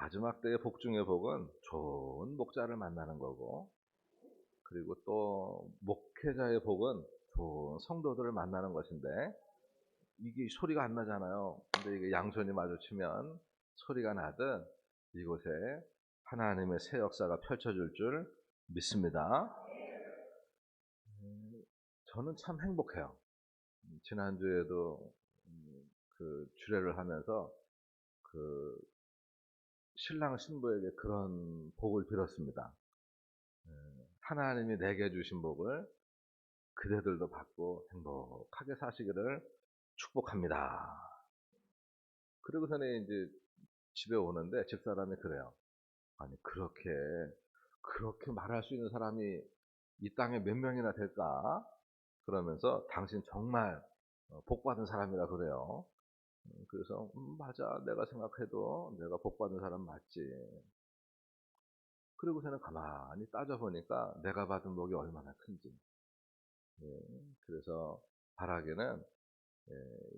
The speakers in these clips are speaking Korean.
마지막 때의 복 중의 복은 좋은 목자를 만나는 거고, 그리고 또 목회자의 복은 좋은 성도들을 만나는 것인데, 이게 소리가 안 나잖아요. 근데 이게 양손이 마주치면 소리가 나듯 이곳에 하나님의 새 역사가 펼쳐질 줄 믿습니다. 저는 참 행복해요. 지난주에도 그 주례를 하면서 그 신랑 신부에게 그런 복을 빌었습니다. 하나님이 내게 주신 복을 그대들도 받고 행복하게 사시기를 축복합니다. 그러고서는 이제 집에 오는데 집사람이 그래요. 아니, 그렇게 말할 수 있는 사람이 이 땅에 몇 명이나 될까? 그러면서 당신 정말 복 받은 사람이라 그래요. 그래서 맞아, 내가 생각해도 내가 복 받은 사람 맞지. 그리고서는 가만히 따져보니까 내가 받은 복이 얼마나 큰지. 예, 그래서 바라기는,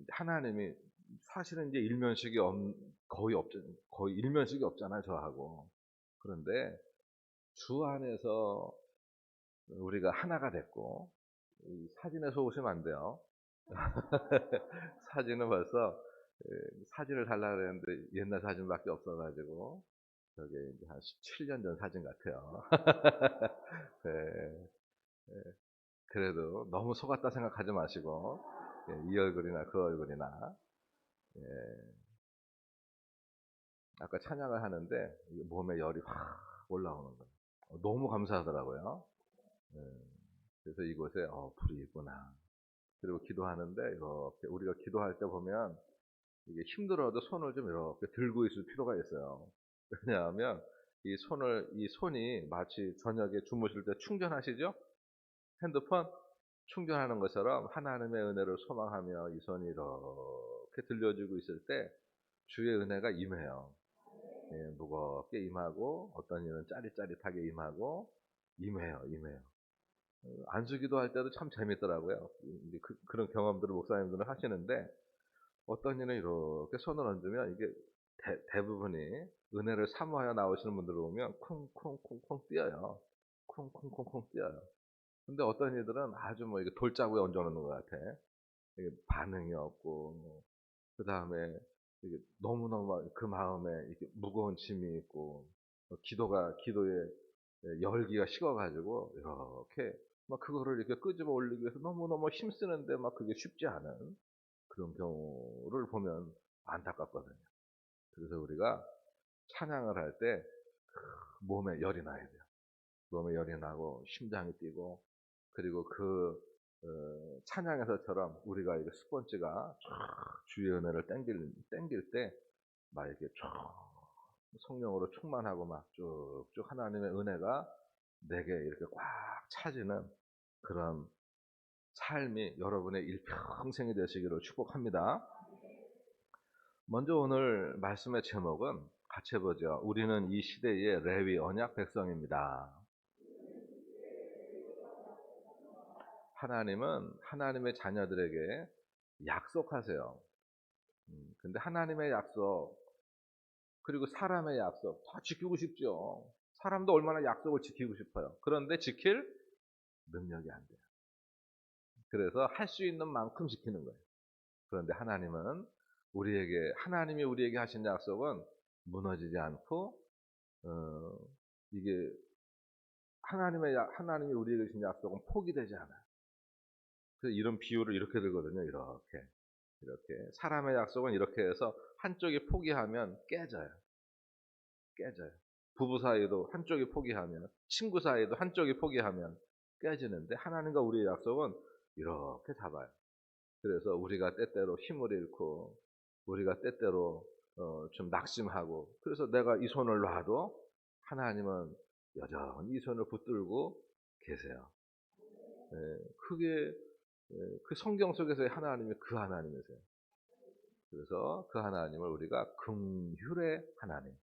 하나님이 사실은 이제 거의 일면식이 없잖아요, 저하고. 그런데 주 안에서 우리가 하나가 됐고, 이 사진에서 오시면 안 돼요. 사진은 벌써, 사진을 달라 그랬는데 옛날 사진밖에 없어가지고 저게 이제 한 17년 전 사진 같아요. 네, 그래도 너무 속았다 생각하지 마시고, 이 얼굴이나 그 얼굴이나, 예, 아까 찬양을 하는데 몸에 열이 확 올라오는 거예요. 너무 감사하더라고요. 예, 그래서 이곳에 불이 있구나. 그리고 기도하는데 이렇게 우리가 기도할 때 보면 이게 힘들어도 손을 좀 이렇게 들고 있을 필요가 있어요. 왜냐하면 이 손이 마치 저녁에 주무실 때 충전하시죠? 핸드폰 충전하는 것처럼 하나님의 은혜를 소망하며 이 손이 이렇게 들려주고 있을 때 주의 은혜가 임해요. 예, 무겁게 임하고 어떤 이는 짜릿짜릿하게 임하고 임해요. 안수기도 할 때도 참 재밌더라고요. 이제 그런 경험들을 목사님들은 하시는데, 어떤 이는 이렇게 손을 얹으면 이게 대부분이 은혜를 사모하여 나오시는 분들을 보면 쿵쿵쿵쿵 뛰어요. 쿵쿵쿵쿵 뛰어요. 근데 어떤 이들은 아주 뭐 이게 돌자구에 얹어놓는 것 같아. 이게 반응이 없고, 그 다음에 이게 너무너무 그 마음에 이렇게 무거운 짐이 있고, 기도에 열기가 식어가지고, 이렇게 막 그거를 이렇게 끄집어 올리기 위해서 너무너무 힘쓰는데 막 그게 쉽지 않은 그런 경우를 보면 안타깝거든요. 그래서 우리가 찬양을 할 때 몸에 열이 나야 돼요. 몸에 열이 나고 심장이 뛰고, 그리고 찬양에서처럼 우리가 이게 스펀지가 쫙 주의 은혜를 땡길 때 막 이렇게 쫙 성령으로 충만하고 막 쭉쭉 하나님의 은혜가 내게 이렇게 꽉 차지는 그런 삶이 여러분의 일평생이 되시기를 축복합니다. 먼저 오늘 말씀의 제목은 같이 해보죠. 우리는 이 시대의 레위 언약 백성입니다. 하나님은 하나님의 자녀들에게 약속하세요. 근데 하나님의 약속, 그리고 사람의 약속 다 지키고 싶죠. 사람도 얼마나 약속을 지키고 싶어요. 그런데 지킬 능력이 안 돼요. 그래서 할 수 있는 만큼 지키는 거예요. 그런데 하나님이 우리에게 하신 약속은 무너지지 않고, 어, 이게 하나님이 우리에게 주신 약속은 포기되지 않아요. 그래서 이런 비유를 이렇게 들거든요. 이렇게 사람의 약속은 이렇게 해서 한쪽이 포기하면 깨져요. 부부 사이도 한쪽이 포기하면, 친구 사이도 한쪽이 포기하면 깨지는데, 하나님과 우리의 약속은 이렇게 잡아요. 그래서 우리가 때때로 힘을 잃고, 우리가 때때로 좀 낙심하고, 그래서 내가 이 손을 놔도 하나님은 여전히 이 손을 붙들고 계세요. 그게 그 성경 속에서의 하나님이 그 하나님이세요. 그래서 그 하나님을 우리가 긍휼의 하나님,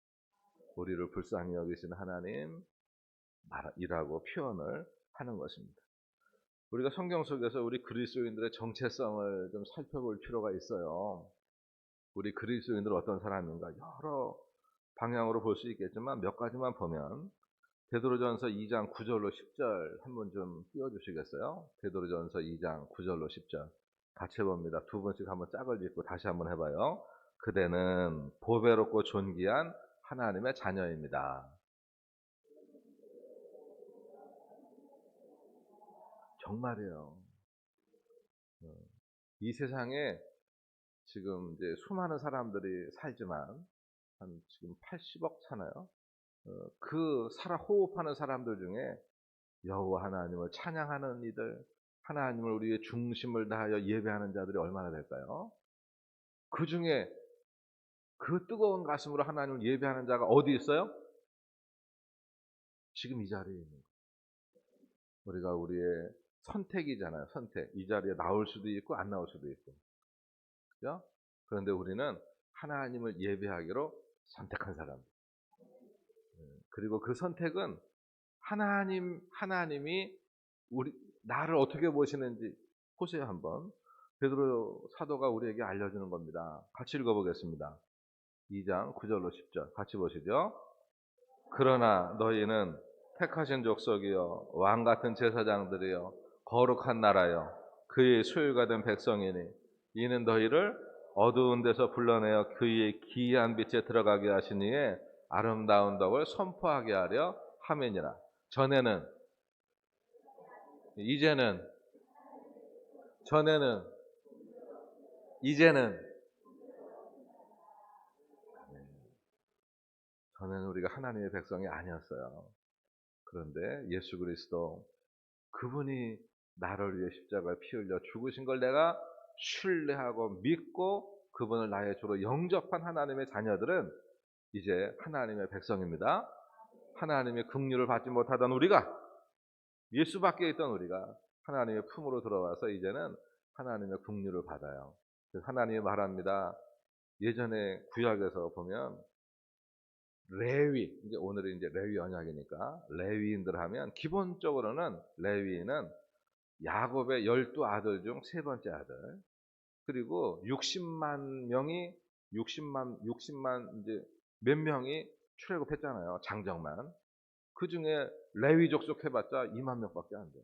우리를 불쌍히 여기시는 하나님이라고 표현을 하는 것입니다. 우리가 성경 속에서 우리 그리스도인들의 정체성을 좀 살펴볼 필요가 있어요. 우리 그리스도인들은 어떤 사람인가? 방향으로 볼 수 있겠지만 몇 가지만 보면 베드로전서 2장 9절로 10절 한번 좀 띄워 주시겠어요? 베드로전서 2장 9절로 10절 같이 해 봅니다. 두 번씩 한번 짝을 짓고 다시 한번 해 봐요. 그대는 보배롭고 존귀한 하나님의 자녀입니다. 정말이에요. 이 세상에 지금 이제 수많은 사람들이 살지만 한 지금 80억 사나요? 그 살아 호흡하는 사람들 중에 여호와 하나님을 찬양하는 이들, 하나님을 우리의 중심을 다하여 예배하는 자들이 얼마나 될까요? 그중에 그 뜨거운 가슴으로 하나님을 예배하는 자가 어디 있어요? 지금 이 자리에 있는 거예요. 우리가 우리의 선택이잖아요. 선택. 이 자리에 나올 수도 있고 안 나올 수도 있고. 그죠? 그런데 우리는 하나님을 예배하기로 선택한 사람. 그리고 그 선택은 하나님이 나를 어떻게 보시는지 보세요, 한번. 베드로 사도가 우리에게 알려주는 겁니다. 같이 읽어보겠습니다. 2장 9절로 10절 같이 보시죠. 그러나 너희는 택하신 족속이요 왕 같은 제사장들이요 거룩한 나라요 그의 소유가 된 백성이니 이는 너희를 어두운 데서 불러내어 그의 기이한 빛에 들어가게 하시니에 아름다운 덕을 선포하게 하려 함이니라. 전에는 이제는 전에는 이제는 전에는 우리가 하나님의 백성이 아니었어요. 그런데 예수 그리스도 그분이 나를 위해 십자가에 피 흘려 죽으신 걸 내가 신뢰하고 믿고 그분을 나의 주로 영접한 하나님의 자녀들은 이제 하나님의 백성입니다. 하나님의 긍휼을 받지 못하던 우리가 예수 밖에 있던 우리가 하나님의 품으로 들어와서 이제는 하나님의 긍휼을 받아요. 하나님이 말합니다. 예전에 구약에서 보면 레위, 이제 오늘은 이제 레위 언약이니까 레위인들 하면 기본적으로는 레위인은 야곱의 12아들 중 세 번째 아들. 그리고 60만 이제 몇 명이 출애굽했잖아요. 장정만. 그중에 레위 족속 해봤자 2만 명밖에 안 돼요.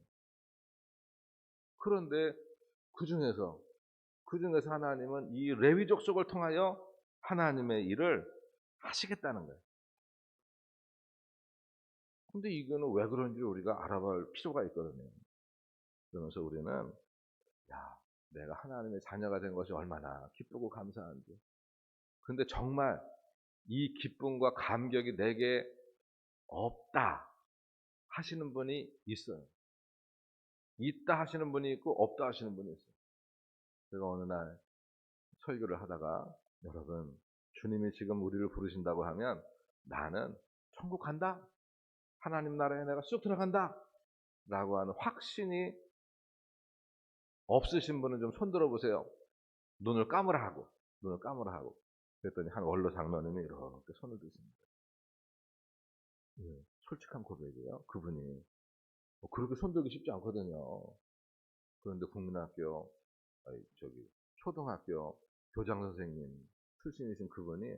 그런데 그중에서 하나님은 이 레위 족속을 통하여 하나님의 일을 하시겠다는 거예요. 근데 이거는 왜 그런지 우리가 알아볼 필요가 있거든요. 그러면서 우리는 야, 내가 하나님의 자녀가 된 것이 얼마나 기쁘고 감사한지. 근데 정말 이 기쁨과 감격이 내게 없다 하시는 분이 있어요. 있다 하시는 분이 있고 없다 하시는 분이 있어요. 제가 어느 날 설교를 하다가 여러분 주님이 지금 우리를 부르신다고 하면 나는 천국 간다. 하나님 나라에 내가 쑥 들어간다. 라고 하는 확신이 없으신 분은 좀 손들어 보세요. 눈을 감으라 하고. 그랬더니 한 원로 장로님이 이렇게 손을 드십니다. 예, 솔직한 고백이에요. 그분이. 그렇게 손들기 쉽지 않거든요. 그런데 국민학교, 초등학교 교장 선생님 출신이신 그분이,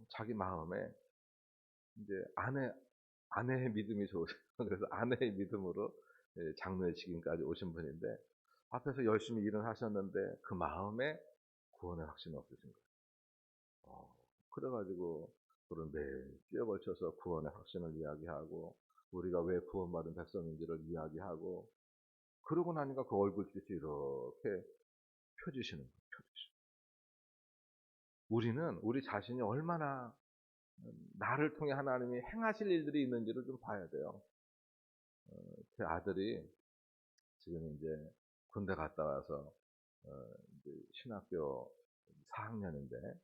자기 마음에 이제 아내의 믿음이 좋으세요. 그래서 아내의 믿음으로 장로의 직임까지 오신 분인데, 앞에서 열심히 일은 하셨는데, 그 마음에 구원의 확신이 없으신 거예요. 그래가지고 그런 매일 끼어 걸쳐서 구원의 확신을 이야기하고 우리가 왜 구원받은 백성인지를 이야기하고 그러고 나니까 그 얼굴빛이 이렇게 펴지시는 거예요. 우리는 우리 자신이 얼마나 나를 통해 하나님이 행하실 일들이 있는지를 좀 봐야 돼요. 제 아들이 지금 이제 군대 갔다 와서 이제 신학교 4학년인데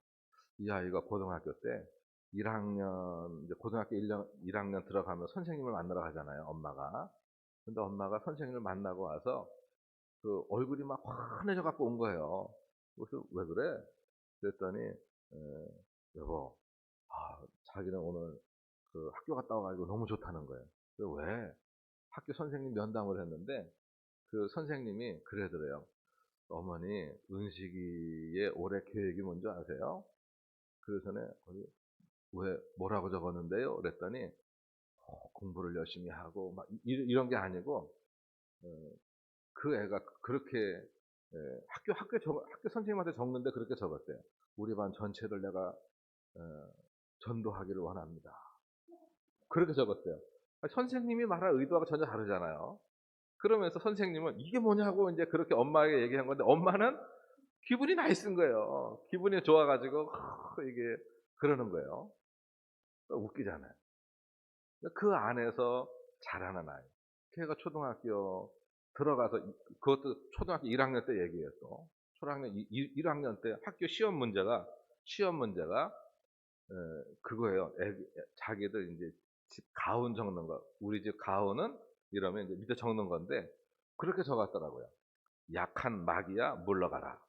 이 아이가 고등학교 때 1학년, 이제 고등학교 1학년 들어가면 선생님을 만나러 가잖아요, 엄마가. 근데 엄마가 선생님을 만나고 와서 그 얼굴이 막 환해져 갖고 온 거예요. 그래서 왜 그래? 그랬더니, 여보, 자기는 오늘 그 학교 갔다 와가지고 너무 좋다는 거예요. 그래서 왜? 학교 선생님 면담을 했는데 그 선생님이 그러더래요. 어머니, 은식이의 올해 계획이 뭔지 아세요? 그러더니 왜 뭐라고 적었는데요? 그랬더니 공부를 열심히 하고 막 이런 게 아니고 어 그 애가 그렇게 학교 선생님한테 적는데 그렇게 적었대요. "우리 반 전체를 내가 전도하기를 원합니다." 그렇게 적었대요. 선생님이 말할 의도하고 전혀 다르잖아요. 그러면서 선생님은 "이게 뭐냐."고 인제 그렇게 엄마에게 얘기한 건데 엄마는 기분이 나이스인 거예요. 기분이 좋아 가지고 이게 그러는 거예요. 웃기잖아요. 그 안에서 자라는 아이. 걔가 초등학교 들어가서 그것도 초등학교 1 학년 때 얘기예요 또. 초등학년 1 학년 때 학교 시험 문제가 그거예요. 자기들 인제 집 가훈 적는 거. "우리 집 가훈은" 이러면 이제 밑에 적는 건데 그렇게 적었더라고요. "약한 마귀야 물러가라.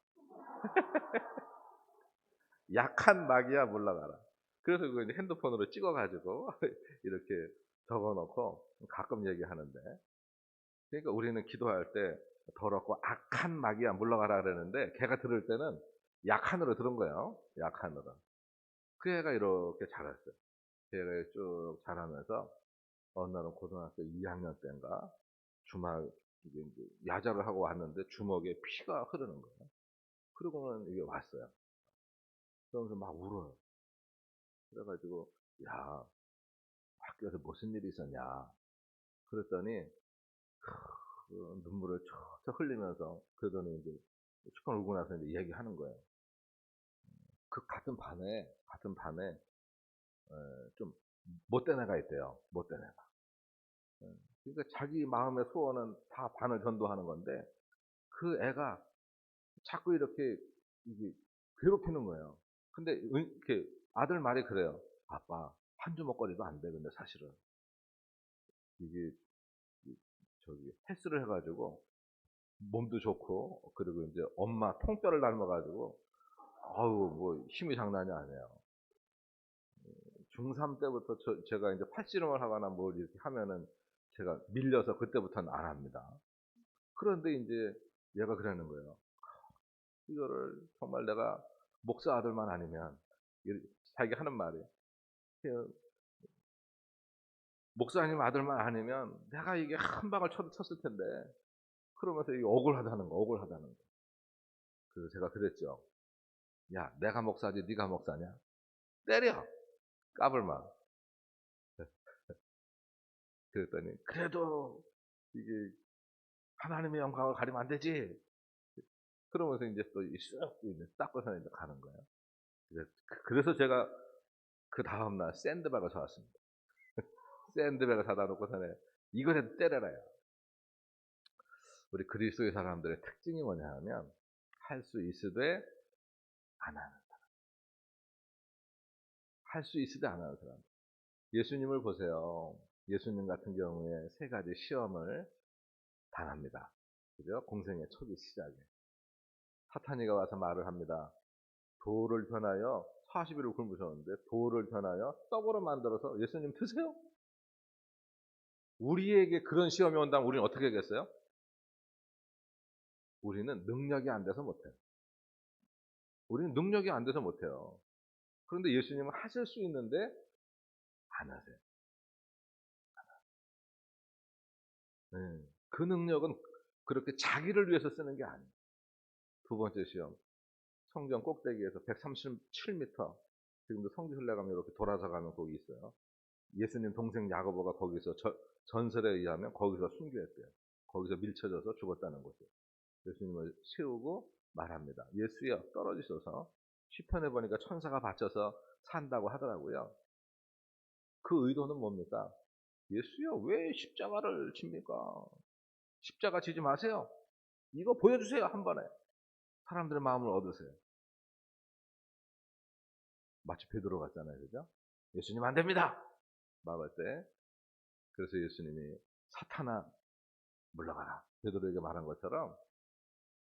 약한 마귀야 물러가라." 그래서 그거 이제 핸드폰으로 찍어 가지고 이렇게 적어 놓고 가끔 얘기하는데, 그러니까 우리는 기도할 때 더럽고 악한 마귀야 물러가라 그러는데 걔가 들을 때는 약한으로 들은 거예요, 약한으로. 그 애가 이렇게 자랐어요. 그 애가 쭉 자라면서 어느 날은 고등학교 2 학년 때인가 주말 이게 인제 야자를 하고 왔는데 주먹에 피가 흐르는 거예요. 그러고는 이게 왔어요. 그러면서 막 울어요. 그래 가지고 "야, 학교에서 무슨 일이 있었냐?" 그랬더니 그 눈물을 척척 흘리면서 그러더니 인제 실컷 울고 나서 인제 얘기하는 거예요. 그 같은 반에 좀 못된 애가 있대요, 못된 애가. 예. 그러니까 자기 마음의 소원은 다 반을 전도하는 건데 그 애가 자꾸 이렇게 이게 괴롭히는 거예요. 근데 이렇게 아들 말이 그래요. "아빠 한 주먹거리도 안 돼 근데 사실은." 이게 이 저기 헬스를 해 가지고 몸도 좋고 그리고 인제 엄마 통뼈를 닮아 가지고 아우 뭐 힘이 장난이 아니에요. 중3 때부터 제가 인제 팔씨름을 하거나 뭘 이렇게 하면은 제가 밀려서 그때부터는 안 합니다. 그런데 인제 얘가 그러는 거예요. 이거를 정말 내가 목사 아들만 아니면 자기가 하는 말이 그 목사님 아들만 아니면 내가 이게 한 방을 쳤을 텐데 그러면서 이게 억울하다는 거, 억울하다는 거. 그래서 제가 그랬죠. "야 내가 목사지 네가 목사냐? 때려 까불면." 그랬더니 "그래도 이게 하나님의 영광을 가리면 안 되지." 그러면서 인제 또 이 쓱 이제 닦고서 인제 가는 거예요. 그래서 제가 그다음 날 샌드백을 사 왔습니다. 샌드백을 사다 놓고서는 "이거라도 때려라."요. 우리 그리스도의 사람들의 특징이 뭐냐 하면 할 수 있으되 안 하는, 할 수 있으되 안 하는 사람. 예수님을 보세요. 예수님 같은 경우에 세 가지 시험을 당합니다. 그죠? 공생의 초기 시작에. 사탄이가 와서 말을 합니다. 돌을 변하여 40 일을 굶으셨는데 돌을 변하여 떡으로 만들어서 예수님 드세요. 우리에게 그런 시험이 온다면 우리는 어떻게 하겠어요? 우리는 능력이 안 돼서 못 해요. 우리는 능력이 안 돼서 못 해요. 그런데 예수님은 하실 수 있는데 안 하세요. 네. 그 능력은 그렇게 자기를 위해서 쓰는 게 아니에요. 두 번째 시험. 성전 꼭대기에서 137 미터, 지금도 성지 순례가면 이렇게 돌아서 가는 거기 있어요. 예수님 동생 야고보가 거기서 전설에 의하면 거기서 순교했대요. 거기서 밀쳐져서 죽었다는 거죠. 예수님을 세우고 말합니다. "예수여 떨어지소서." 시편에 보니까 천사가 받쳐서 산다고 하더라고요. 그 의도는 뭡니까? "예수여 왜 십자가를 집니까? 십자가 지지 마세요. 이거 보여주세요 한 번에." 사람들의 마음을 얻으세요. 마치 베드로 같잖아요. 그죠? "예수님 안 됩니다." 막을 때. 그래서 예수님이 "사탄아 물러가라." 베드로에게 말한 것처럼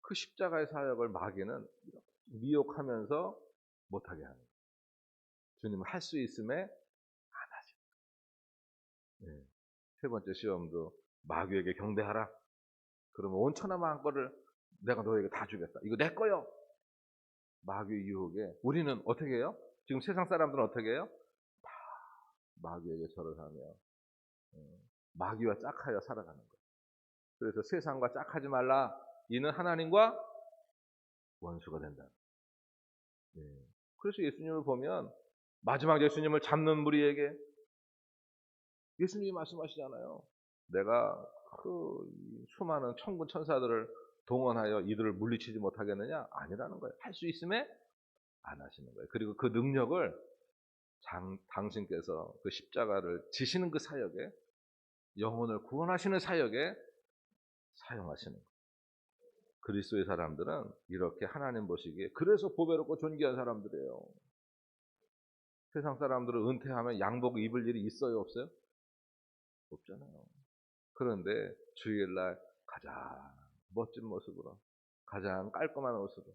그 십자가의 사역을 마귀는 미혹하면서 못하게 하는 거예요. 주님은 할 수 있음에 안 하죠. 예. 세 번째 시험도 마귀에게 경배하라. 그러면 온 천하 만국을 내가 너에게 다 주겠다. 이거 내 거요. 마귀의 유혹에 우리는 어떻게 해요? 지금 세상 사람들은 어떻게 해요? 마귀에게 절을 하며 마귀와 짝하여 살아가는 거예요. 그래서 세상과 짝하지 말라. 이는 하나님과 원수가 된다. 예. 그래서 예수님을 보면 마지막 예수님을 잡는 무리에게 예수님이 말씀하시잖아요. 내가 그 수많은 천군 천사들을 동원하여 이들을 물리치지 못하겠느냐? 아니라는 거예요. 할 수 있음에 안 하시는 거예요. 그리고 그 능력을 당신께서 그 십자가를 지시는 그 사역에, 영혼을 구원하시는 사역에 사용하시는 거예요. 그리스도의 사람들은 이렇게 하나님 보시기에 그래서 보배롭고 존귀한 사람들이에요. 세상 사람들은 은퇴하면 양복 입을 일이 있어요, 없어요? 없잖아요. 그런데 주일날 가장 멋진 모습으로, 가장 깔끔한 옷으로,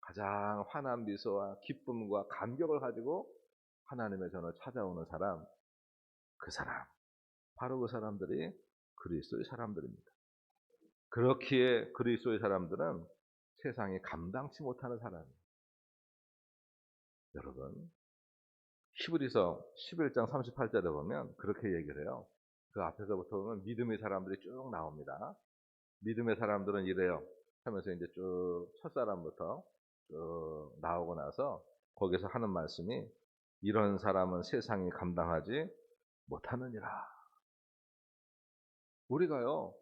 가장 환한 미소와 기쁨과 감격을 가지고 하나님의 전을 찾아오는 사람, 그 사람, 바로 그 사람들이 그리스도의 사람들입니다. 그렇기에 그리스도의 사람들은 세상이 감당치 못하는 사람이에요. 여러분, 히브리서 11장 38절에 보면 그렇게 얘기를 해요. 그 앞에서부터 보면 믿음의 사람들이 쭉 나옵니다. 믿음의 사람들은 이래요 하면서 이제 쭉 첫사람부터 쭉 나오고 나서 거기서 하는 말씀이 이런 사람은 세상이 감당하지 못하느니라. 우리가요,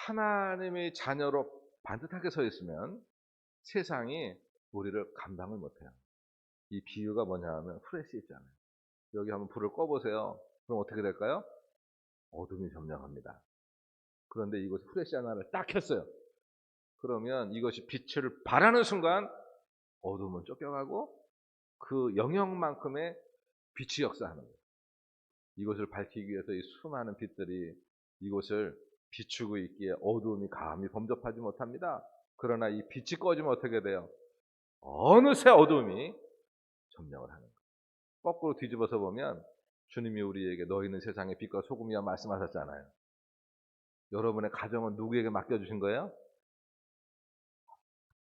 하나님의 자녀로 반듯하게 서 있으면 세상이 우리를 감당을 못해요. 이 비유가 뭐냐 하면 후레쉬 있잖아요. 여기 한번 불을 꺼보세요. 그럼 어떻게 될까요? 어둠이 점령합니다. 그런데 이곳에 후레쉬 하나를 딱 켰어요. 그러면 이것이 빛을 발하는 순간 어둠은 쫓겨가고 그 영역만큼의 빛이 역사하는 거예요. 이것을 밝히기 위해서 이 수많은 빛들이 이곳을 비추고 있기에 어두움이 감히 범접하지 못합니다. 그러나 이 빛이 꺼지면 어떻게 돼요? 어느새 어두움이 점령을 하는 거예요. 거꾸로 뒤집어서 보면 주님이 우리에게 너희는 세상의 빛과 소금이야 말씀하셨잖아요. 여러분의 가정은 누구에게 맡겨주신 거예요?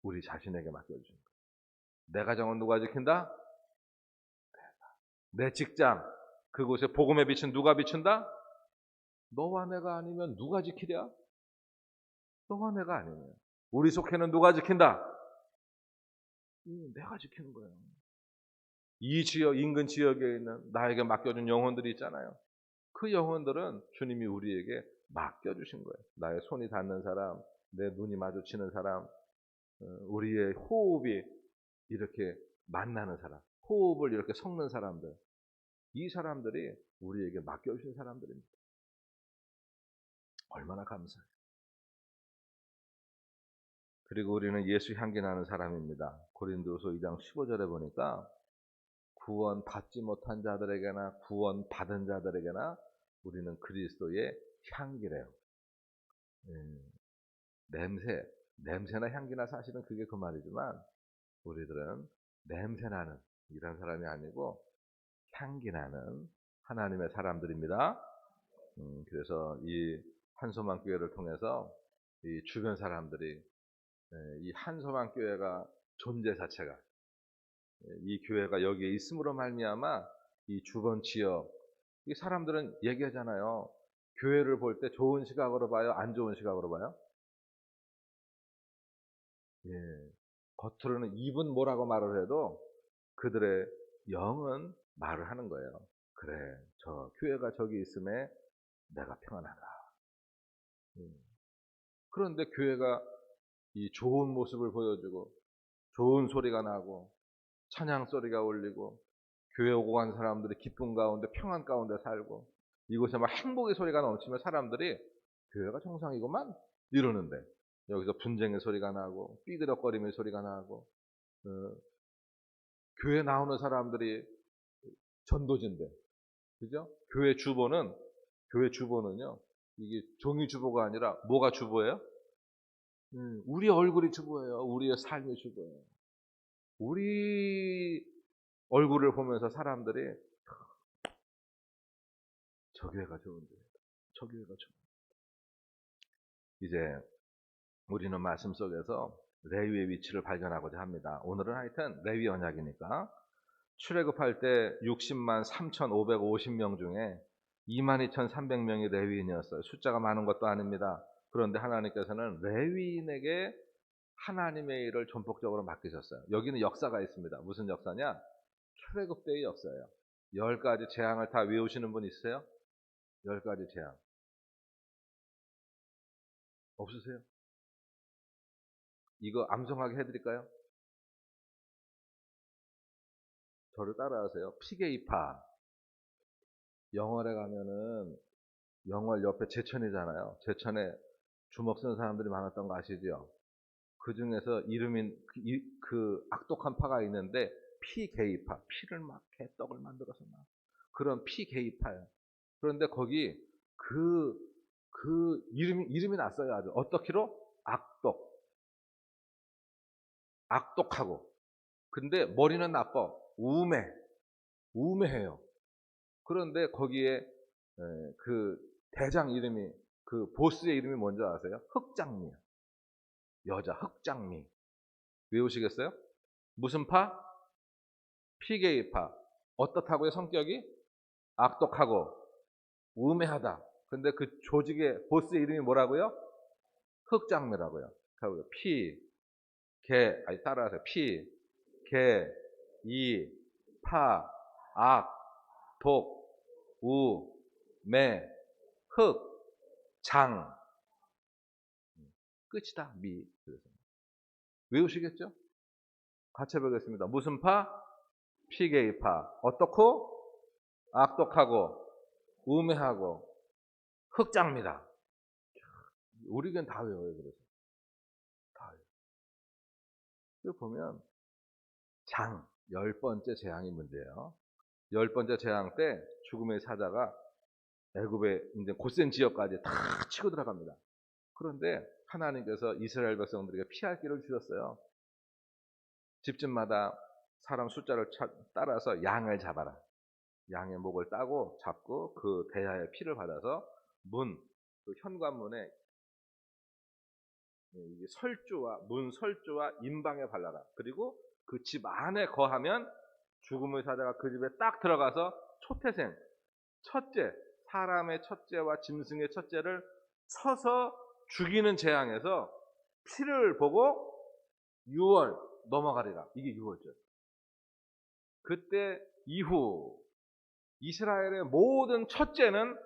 우리 자신에게 맡겨주신 거예요. 내 가정은 누가 지킨다? 내 직장, 그곳에 복음의 빛은 누가 비춘다? 너와 내가 아니면 누가 지키랴? 너와 내가 아니면. 우리 속해는 누가 지킨다? 내가 지키는 거예요. 이 지역, 인근 지역에 있는 나에게 맡겨준 영혼들이 있잖아요. 그 영혼들은 주님이 우리에게 맡겨주신 거예요. 나의 손이 닿는 사람, 내 눈이 마주치는 사람, 우리의 호흡이 이렇게 만나는 사람, 호흡을 이렇게 섞는 사람들, 이 사람들이 우리에게 맡겨주신 사람들입니다. 얼마나 감사해요. 그리고 우리는 예수 향기 나는 사람입니다. 고린도서 2장 15절에 보니까 구원 받지 못한 자들에게나 구원 받은 자들에게나 우리는 그리스도의 향기래요. 냄새나 향기나 사실은 그게 그 말이지만 우리들은 냄새나는 이런 사람이 아니고 향기나는 하나님의 사람들입니다. 그래서 이 한소만 교회를 통해서 이 주변 사람들이 이 한소만 교회가 존재 자체가 이 교회가 여기에 있음으로 말미암아 이 주변 지역 이 사람들은 얘기하잖아요. 교회를 볼 때 좋은 시각으로 봐요? 안 좋은 시각으로 봐요? 예. 겉으로는 입은 뭐라고 말을 해도 그들의 영은 말을 하는 거예요. 그래, 저 교회가 저기 있음에 내가 평안하다. 그런데 교회가 이 좋은 모습을 보여주고 좋은 소리가 나고 찬양 소리가 울리고 교회 오고 간 사람들이 기쁨 가운데 평안 가운데 살고 이곳에 막 행복의 소리가 넘치면 사람들이 교회가 정상이구만 이러는데 여기서 분쟁의 소리가 나고 삐그덕거림의 소리가 나고 교회 나오는 사람들이 전도진대. 그죠? 교회 주보는요, 이게 종이 주보가 아니라 뭐가 주보예요? 우리 얼굴이 주보예요. 우리의 삶이 주보예요. 우리 얼굴을 보면서 사람들이 저 교회가 좋은데, 저 교회가 좋은데. 이제 우리는 말씀 속에서 레위의 위치를 발견하고자 합니다. 오늘은 하여튼 레위 언약이니까 출애굽할 때 60만 3,550명 중에 22,300명이 레위인이었어요. 숫자가 많은 것도 아닙니다. 그런데 하나님께서는 레위인에게 하나님의 일을 전폭적으로 맡기셨어요. 여기는 역사가 있습니다. 무슨 역사냐? 출애굽 때의 역사예요. 10가지 재앙을 다 외우시는 분 있으세요? 10가지 재앙. 없으세요? 이거 암송하게 해드릴까요? 저를 따라하세요. 피게이파. 영월에 가면은 영월 옆에 제천이잖아요. 제천에 주먹 쓰는 사람들이 많았던 거 아시죠? 그 중에서 이름인 그 악독한 파가 있는데 피게이파. 피를 막 개떡을 만들어서 막 그런 피게이파예요. 그런데 거기 그 이름이 났어요. 아주 어떻게로? 악독하고. 근데 머리는 나빠. 우매해요. 그런데 거기에 그 대장 이름이, 그 보스의 이름이 뭔지 아세요? 흑장미. 여자 흑장미. 외우시겠어요? 무슨 파? 피게이파. 어떻다고요? 성격이 악독하고 우매하다. 근데 그 조직의 보스의 이름이 뭐라고요? 흑장미라고요. 따라하세요. 파, 악, 독, 우, 매, 흑, 장. 끝이다. 미. 외우시겠죠? 같이 해보겠습니다. 무슨 파? 피게이파. 어떻고? 악독하고 우매하고 흑장미다. 우리겐 다 외워요. 그래서 다 외워요. 이거 보면 장, 10번째 재앙이 문제예요. 10번째 재앙 때 죽음의 사자가 애굽의 이제 고센 지역까지 다 치고 들어갑니다. 그런데 하나님께서 이스라엘 백성들에게 피할 길을 주셨어요. 집집마다 사람 숫자를 따라서 양을 잡아라. 양의 목을 따고 잡고 그 대야의 피를 받아서 그 현관문에 문 설주와 임방에 발라라. 그리고 그 집 안에 거하면 죽음의 사자가 그 집에 딱 들어가서 초태생, 첫째, 사람의 첫째와 짐승의 첫째를 쳐서 죽이는 재앙에서 피를 보고 6월 넘어가리라. 이게 6월절. 그때 이후 이스라엘의 모든 첫째는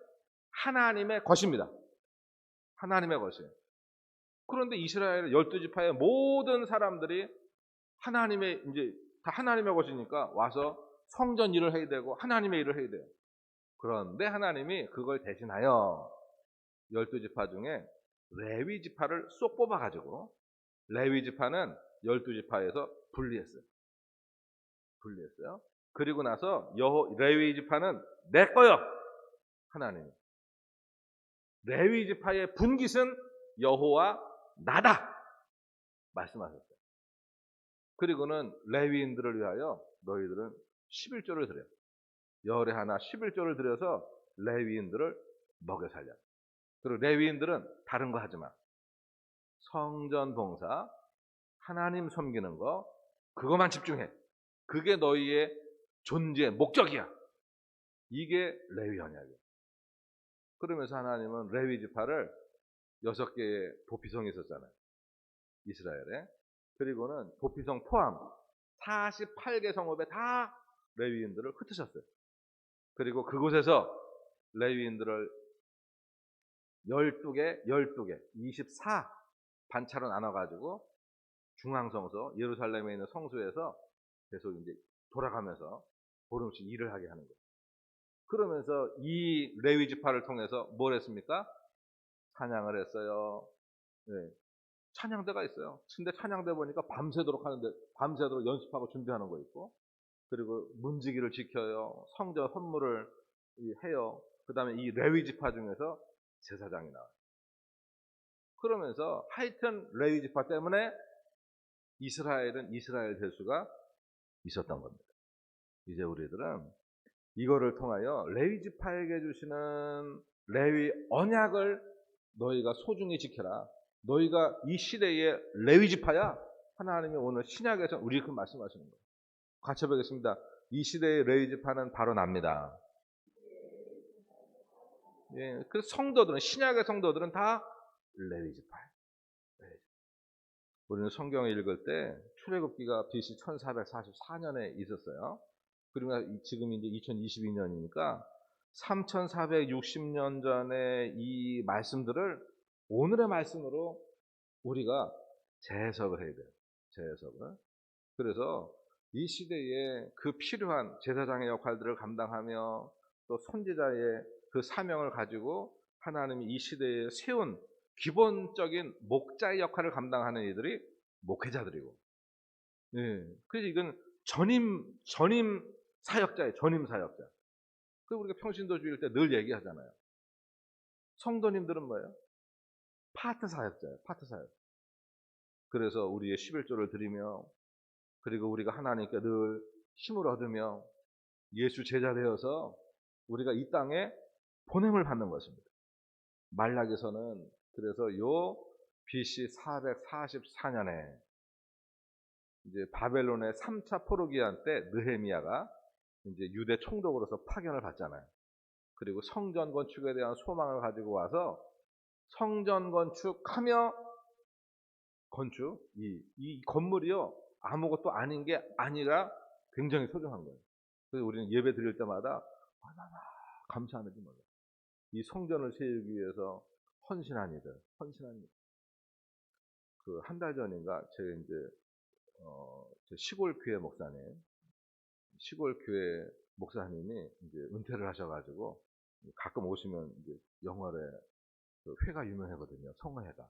하나님의 것입니다. 하나님의 것이에요. 그런데 이스라엘의 12지파의 모든 사람들이 다 하나님의 것이니까 와서 성전 일을 해야 되고 하나님의 일을 해야 돼요. 그런데 하나님이 그걸 대신하여 12지파 중에 레위 지파를 쏙 뽑아가지고 레위 지파는 12지파에서 분리했어요. 그리고 나서 레위 지파는 내 거요. 하나님. 레위 지파의 분깃은 여호와 나다. 말씀하셨어요. 그리고는 레위인들을 위하여 너희들은 11조를 드려. 열에 하나 11조를 드려서 레위인들을 먹여 살려. 그리고 레위인들은 다른 거 하지 마. 성전 봉사, 하나님 섬기는 거, 그것만 집중해. 그게 너희의 존재의 목적이야. 이게 레위 언약이에요. 그러면서 하나님은 레위 지파를 6개의 도피성이 있었잖아요. 이스라엘에. 그리고는 도피성 포함 48개 성읍에 다 레위인들을 흩으셨어요. 그리고 그곳에서 레위인들을 12개, 24 반차로 나눠가지고 중앙성소, 예루살렘에 있는 성소에서 계속 이제 돌아가면서 보름씩 일을 하게 하는 거예요. 그러면서 이 레위 지파를 통해서 뭘 했습니까? 찬양을 했어요. 네. 찬양대가 있어요. 근데 찬양대 보니까 밤새도록 하는데, 밤새도록 연습하고 준비하는 거 있고, 그리고 문지기를 지켜요. 성전 헌물을 해요. 그 다음에 이 레위 지파 중에서 제사장이 나와요. 그러면서 하여튼 레위 지파 때문에 이스라엘은 이스라엘 될 수가 있었던 겁니다. 이제 우리들은 이거를 통하여 레위 지파에게 주시는 레위 언약을 너희가 소중히 지켜라. 너희가 이 시대의 레위 지파야. 하나님이 오늘 신약에서 우리에게 말씀하시는 거예요. 같이 보겠습니다. 이 시대의 레위지파는 바로 납니다. 예, 그 성도들은, 신약의 성도들은 다 레위지파예요. 우리는 성경을 읽을 때 출애굽기가 BC 1444년에 있었어요. 그리고 지금 이제 2022년이니까 3460년 전에 이 말씀들을 오늘의 말씀으로 우리가 재해석을 해야 돼요. 재해석을. 그래서 이 시대에 그 필요한 제사장의 역할들을 감당하며 또 선지자의 그 사명을 가지고 하나님이 이 시대에 세운 기본적인 목자의 역할을 감당하는 이들이 목회자들이고, 예. 그래서 이건 전임 사역자예요. 전임 사역자. 그 우리가 평신도 주일 때 늘 얘기하잖아요. 성도님들은 뭐예요? 파트 사역자예요. 파트 사역. 그래서 우리의 11조를 드리며, 그리고 우리가 하나님께 늘 힘을 얻으며 예수 제자 되어서 우리가 이 땅에 보냄을 받는 것입니다. 말라기서는 그래서 요 BC 444년에 이제 바벨론의 3차 포로기한 때 느헤미야가 이제 유대 총독으로서 파견을 받잖아요. 그리고 성전 건축에 대한 소망을 가지고 와서 성전 건축하며 건축, 이 건물이요 아무것도 아닌 게 아니라 굉장히 소중한 거예요. 그래서 우리는 예배 드릴 때마다 얼마나 감사하는지 몰라요. 이 성전을 세우기 위해서 헌신한 이들. 그 한 달 전인가 제가 이제 제 시골 교회 목사님이 이제 은퇴를 하셔가지고 가끔 오시면 이제 영월에 그 회가 유명하거든요. 성화회가.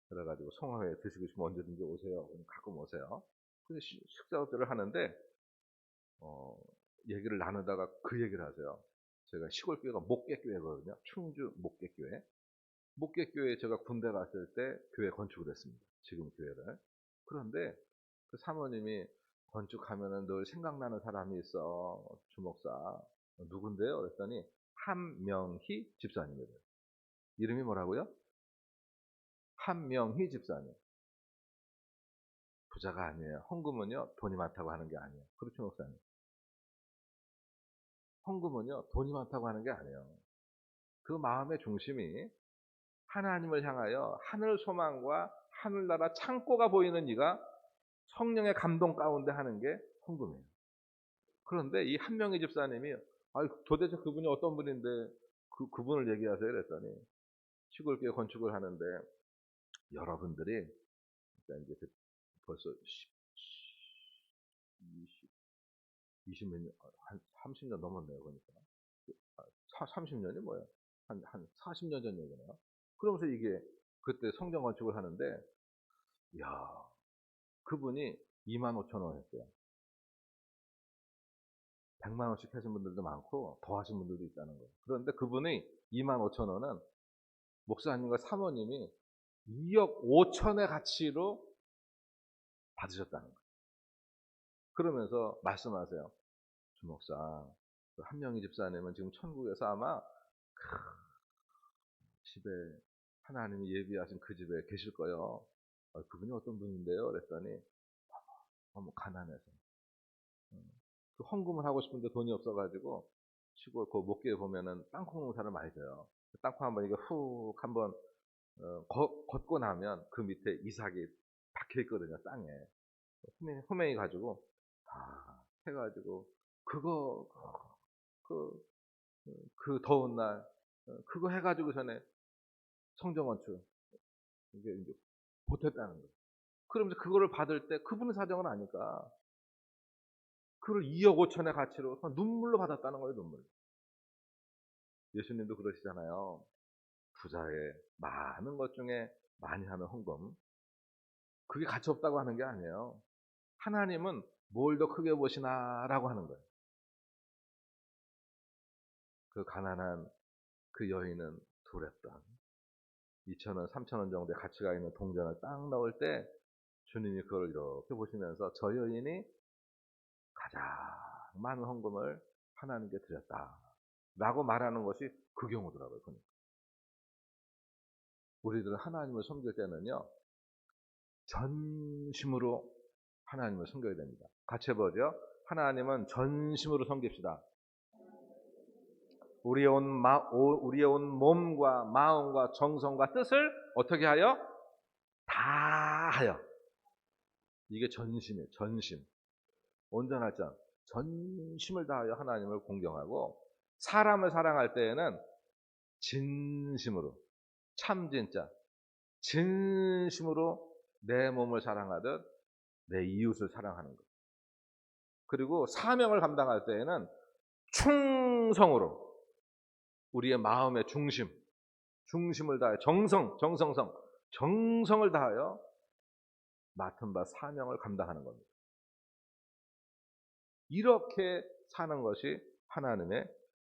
그래가지고 성화회 드시고 싶으면 언제든지 오세요. 가끔 오세요. 근데 식사를 하는데 얘기를 나누다가 그 얘기를 하세요. 제가 시골 교회가 목계교회거든요. 충주 목계교회. 목계교회에 제가 군대 갔을 때 교회 건축을 했습니다. 지금 교회를. 그런데 그 사모님이 건축하면은 늘 생각나는 사람이 있어. 주목사. 누군데요? 그랬더니 한명희 집사님이래요. 이름이 뭐라고요? 한명희 집사님. 부자가 아니에요. 헌금은요 돈이 많다고 하는 게 아니에요. 그렇죠, 목사님? 헌금은요 돈이 많다고 하는 게 아니에요. 그 마음의 중심이 하나님을 향하여 하늘 소망과 하늘나라 창고가 보이는 이가 성령의 감동 가운데 하는 게 헌금이에요. 그런데 이 한명희 집사님이 도대체 그분이 어떤 분인데 그분을 얘기하세요? 그랬더니 시골교회 건축을 하는데 여러분들이 이제 벌써 20몇 년, 한 30년 넘었네요. 그러니까 30년이 뭐예요? 한 40년 전 얘기네요. 그러면서 이게 그때 성전 건축을 하는데, 이야, 그분이 2만 5천 원 했어요. 100만 원씩 하신 분들도 많고 더 하신 분들도 있다는 거예요. 그런데 그분이 2만 5천 원은 목사님과 사모님이 2억 5천의 가치로 받으셨다는 거예요. 그러면서 말씀하세요. 주목사, 그 한명희 집사님은 지금 천국에서 아마 집에 하나님이 예비하신 그 집에 계실 거예요. 그분이 어떤 분인데요? 그랬더니 너무 가난해서 그 헌금을 하고 싶은데 돈이 없어가지고 시골 그 목교에 보면은 땅콩 농사를 많이 져요. 땅콩 한번 이거 훅 한번 걷고 나면 그 밑에 이삭이 박혀 있거든요. 땅에 후메이 가지고 다 해가지고 그거 그, 그 더운 날 그거 해가지고 전에 성전 건축 이게 이제 보탰다는 거예요. 그러면서 그거를 받을 때 그분의 사정은 아니까 그걸 2억 5천의 가치로 눈물로 받았다는 거예요. 눈물. 예수님도 그러시잖아요. 부자의 많은 것 중에 많이 하는 헌금. 그게 가치 없다고 하는 게 아니에요. 하나님은 뭘 더 크게 보시나라고 하는 거예요. 그 가난한 그 여인은 두렵다. 2,000원, 3,000원 정도의 가치가 있는 동전을 딱 넣을 때 주님이 그걸 이렇게 보시면서 저 여인이 가장 많은 헌금을 하나님께 드렸다. 라고 말하는 것이 그 경우더라고요. 그러니까. 우리들은 하나님을 섬길 때는요. 전심으로 하나님을 섬겨야 됩니다. 같이 해보죠. 하나님은 전심으로 섬깁시다. 우리의 온 몸과 마음과 정성과 뜻을 어떻게 하여? 다하여. 이게 전심이에요. 전심. 온전할 자. 전심을 다하여 하나님을 공경하고, 사람을 사랑할 때에는 진심으로, 참 진짜 진심으로 내 몸을 사랑하듯 내 이웃을 사랑하는 것. 그리고 사명을 감당할 때에는 충성으로 우리의 마음의 중심을 다하여 정성을 다하여 맡은 바 사명을 감당하는 겁니다. 이렇게 사는 것이 하나님의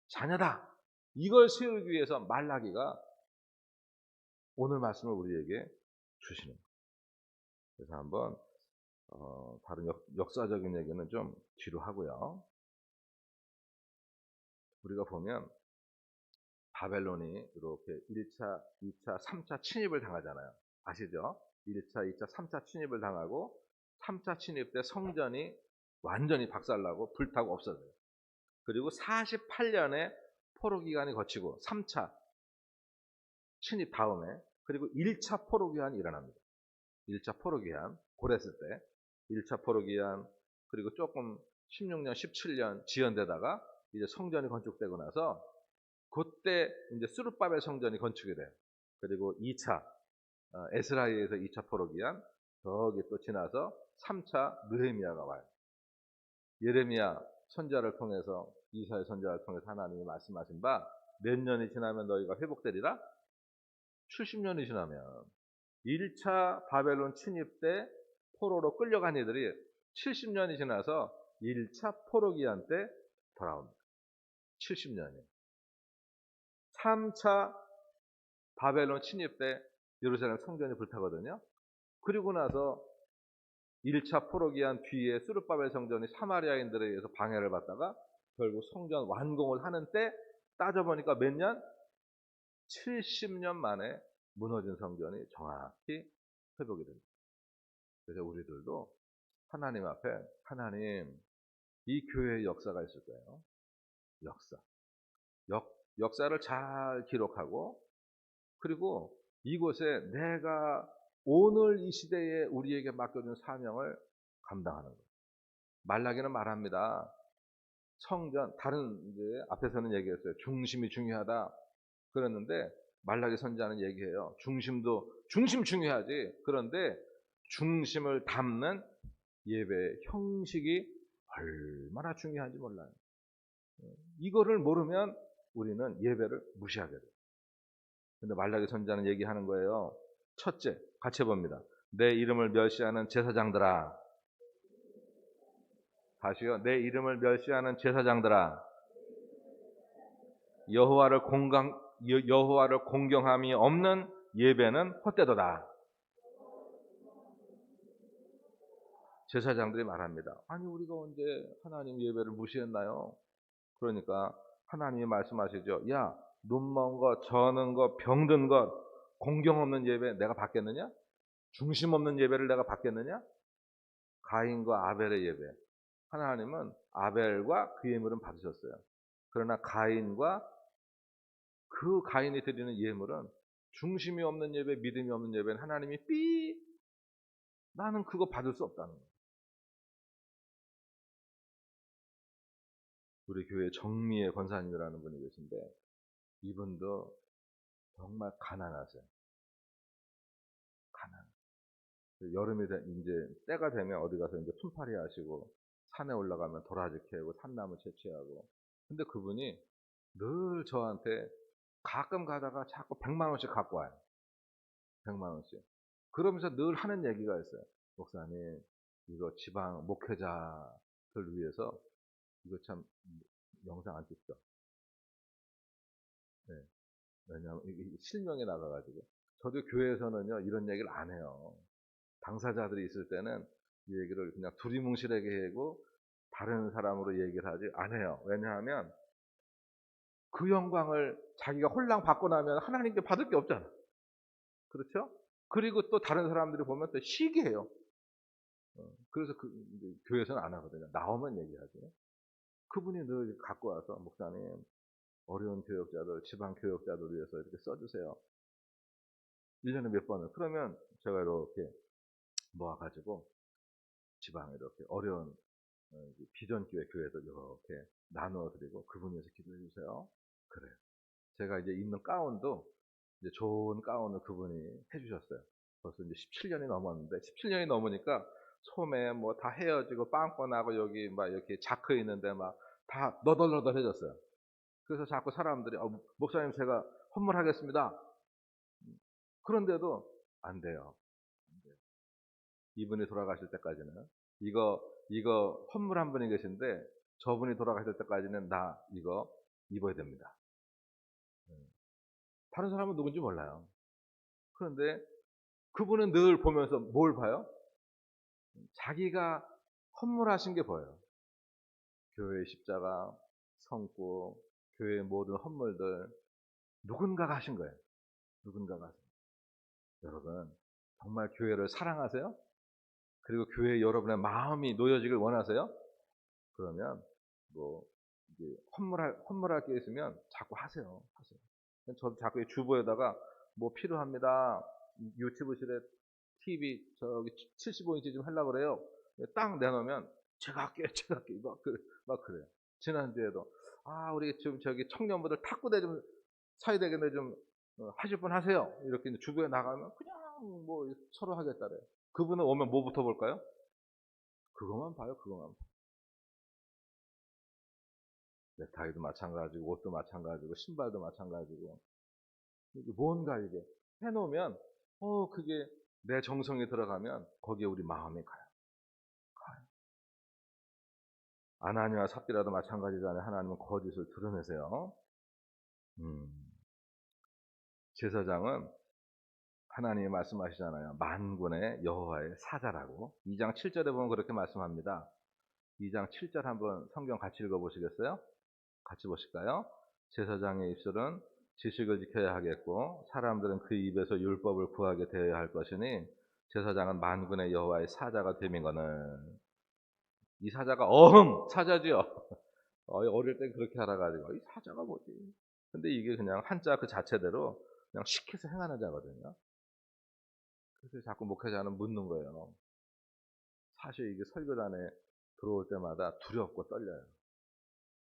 자녀다. 이걸 세우기 위해서 말라기가 오늘 말씀을 우리에게 주시는 거예요. 그래서 한번 다른 역사적인 얘기는 좀 뒤로 하고요. 우리가 보면 바벨론이 이렇게 1차, 2차, 3차 침입을 당하잖아요. 아시죠? 1차, 2차, 3차 침입을 당하고 3차 침입 때 성전이 완전히 박살나고 불타고 없어져요. 그리고 48년의 포로 기간이 거치고 3차 침입 다음에 그리고 1차 포로 기한이 일어납니다. 1차 포로 기한, 고랬을 때 1차 포로 기한, 그리고 조금 16년, 17년 지연되다가 이제 성전이 건축되고 나서 그때 이제 스룹바벨 성전이 건축이 돼요. 그리고 2차 에스라엘에서 2차 포로 기한, 저기 또 지나서 3차 느헤미야가 와요. 예레미야 선지자를 통해서, 이사야 선지자를 통해서 하나님이 말씀하신 바, 몇 년이 지나면 너희가 회복되리라? 70년이 지나면 1차 바벨론 침입 때 포로로 끌려간 이들이 70년이 지나서 1차 포로 기한 때 돌아옵니다. 70년이. 3차 바벨론 침입 때 예루살렘 성전이 불타거든요. 그리고 나서 1차 포로 기한 뒤에 스룹바벨 성전이 사마리아인들에 의해서 방해를 받다가 결국 성전 완공을 하는 때 따져보니까 몇 년? 70년 만에 무너진 성전이 정확히 회복이 됩니다. 그래서 우리들도 하나님 앞에, 하나님, 이 교회의 역사가 있을 거예요. 역사를 잘 기록하고, 그리고 이곳에 내가 오늘 이 시대에 우리에게 맡겨준 사명을 감당하는 거예요. 말라기는 말합니다. 성전, 다른 이제 앞에서는 얘기했어요. 중심이 중요하다. 그랬는데 말라기 선지자는 얘기해요. 중심 중요하지. 그런데 중심을 담는 예배의 형식이 얼마나 중요한지 몰라요. 이거를 모르면 우리는 예배를 무시하게 돼요. 근데 말라기 선지자는 얘기하는 거예요. 첫째, 같이 해봅니다. 내 이름을 멸시하는 제사장들아. 다시요. 내 이름을 멸시하는 제사장들아. 여호와를 공경함이 없는 예배는 헛되도다. 제사장들이 말합니다. 아니, 우리가 언제 하나님 예배를 무시했나요? 그러니까 하나님이 말씀하시죠. 야, 눈먼 것, 저는 것, 병든 것, 공경 없는 예배 내가 받겠느냐? 중심 없는 예배를 내가 받겠느냐? 가인과 아벨의 예배. 하나님은 아벨과 그 예물은 받으셨어요. 그러나 가인과 그 가인이 드리는 예물은 중심이 없는 예배, 믿음이 없는 예배는 하나님이 나는 그거 받을 수 없다는 거예요. 우리 교회 정미의 권사님이라는 분이 계신데 이분도 정말 가난하세요. 여름이 이제 때가 되면 어디 가서 이제 품팔이 하시고 산에 올라가면 도라지 캐고 산나무 채취하고. 근데 그분이 늘 저한테 가끔 가다가 자꾸 100만 원씩 갖고 와요. 100만 원씩. 그러면서 늘 하는 얘기가 있어요. 목사님, 이거 지방 목회자들 위해서 이거 참 영상 안 찍죠. 네. 왜냐하면 이게 실명이 나가가지고. 저도 교회에서는요 이런 얘기를 안 해요. 당사자들이 있을 때는 이 얘기를 그냥 두리뭉실하게 하고 다른 사람으로 얘기를 하지 안 해요. 왜냐하면 그 영광을 자기가 홀랑 받고 나면 하나님께 받을 게 없잖아. 그렇죠? 그리고 또 다른 사람들이 보면 또 시기해요. 그래서 이제 교회에서는 안 하거든요. 나오면 얘기하지. 그분이 늘 갖고 와서 "목사님 어려운 교역자들, 지방 교역자들 위해서 이렇게 써 주세요." 1 년에 몇 번을. 그러면 제가 이렇게 모아 가지고 지방에 이렇게 어려운 이제 비전교회 교회들 이렇게 나누어 드리고 "그분 위해서 기도해 주세요." 그래요. 제가 이제 입는 가운도 이제 좋은 가운을 그분이 해 주셨어요. 벌써 이제 17 년이 넘었는데 17 년이 넘으니까 소매 뭐 다 헤어지고 빵꾸 나고 여기 막 이렇게 자크 있는데 막 다 너덜너덜해졌어요. 그래서 자꾸 사람들이 목사님 제가 헌물하겠습니다." 그런데도 안 돼요. 안 돼요. 이분이 돌아가실 때까지는. 이거 헌물한 분이 계신데 저분이 돌아가실 때까지는 나 이거 입어야 됩니다. 예. 다른 사람은 누군지 몰라요. 그런데 그분은 늘 보면서 뭘 봐요? 자기가 헌물하신 게 보여요. 교회의 십자가, 성구, 교회의 모든 헌물들 누군가가 하신 거예요. 누군가가 하신 거예요. 여러분 정말 교회를 사랑하세요? 그리고 교회에 여러분의 마음이 놓여지길 원하세요? 그러면 뭐 이제 헌물할 게 있으면 자꾸 하세요. 하세요. 저도 자꾸 주보에다가 뭐 필요합니다. 유튜브실에 TV 저기 75인치 좀 하려고 그래요. 딱 내놓으면 제가 할게요. 제가 할게요. 막 그래요. 지난주에도 우리 지금 저기 청년분들 탁구대 좀 사야 되겠네 좀 하실 분 하세요. 이렇게 이제 주부에 나가면 그냥 뭐 서로 하겠다래요. 그분은 오면 뭐부터 볼까요? 그것만 봐요. 그것만 봐요. 넥타이도 마찬가지고 옷도 마찬가지고 신발도 마찬가지고 이게 뭔가 이게 해 놓으면 그게 내 정성이 들어가면 거기에 우리 마음이 가요. 가요. 아나니와 삽비라도 마찬가지잖아요. 하나님은 거짓을 드러내세요. 음. 제사장은 하나님이 말씀하시잖아요. 만군의 여호와의 사자라고. 2장 7 절에 보면 그렇게 말씀합니다. 2장 7절 한번 성경 같이 읽어 보시겠어요? 같이 보실까요? 제사장의 입술은 지식을 지켜야 하겠고 사람들은 그 입에서 율법을 구하게 되어야 할 것이니 제사장은 만군의 여호와의 사자가 됨이거늘. 이 사자가 사자지요. 어릴 땐 그렇게 알아가지고 이 사자가 뭐지? 근데 이게 그냥 한자 그 자체대로 그냥 시켜서 행하는 자거든요. 그래서 자꾸 목회자는 묻는 거예요. 사실 이게 설교단에 들어올 때마다 두렵고 떨려요.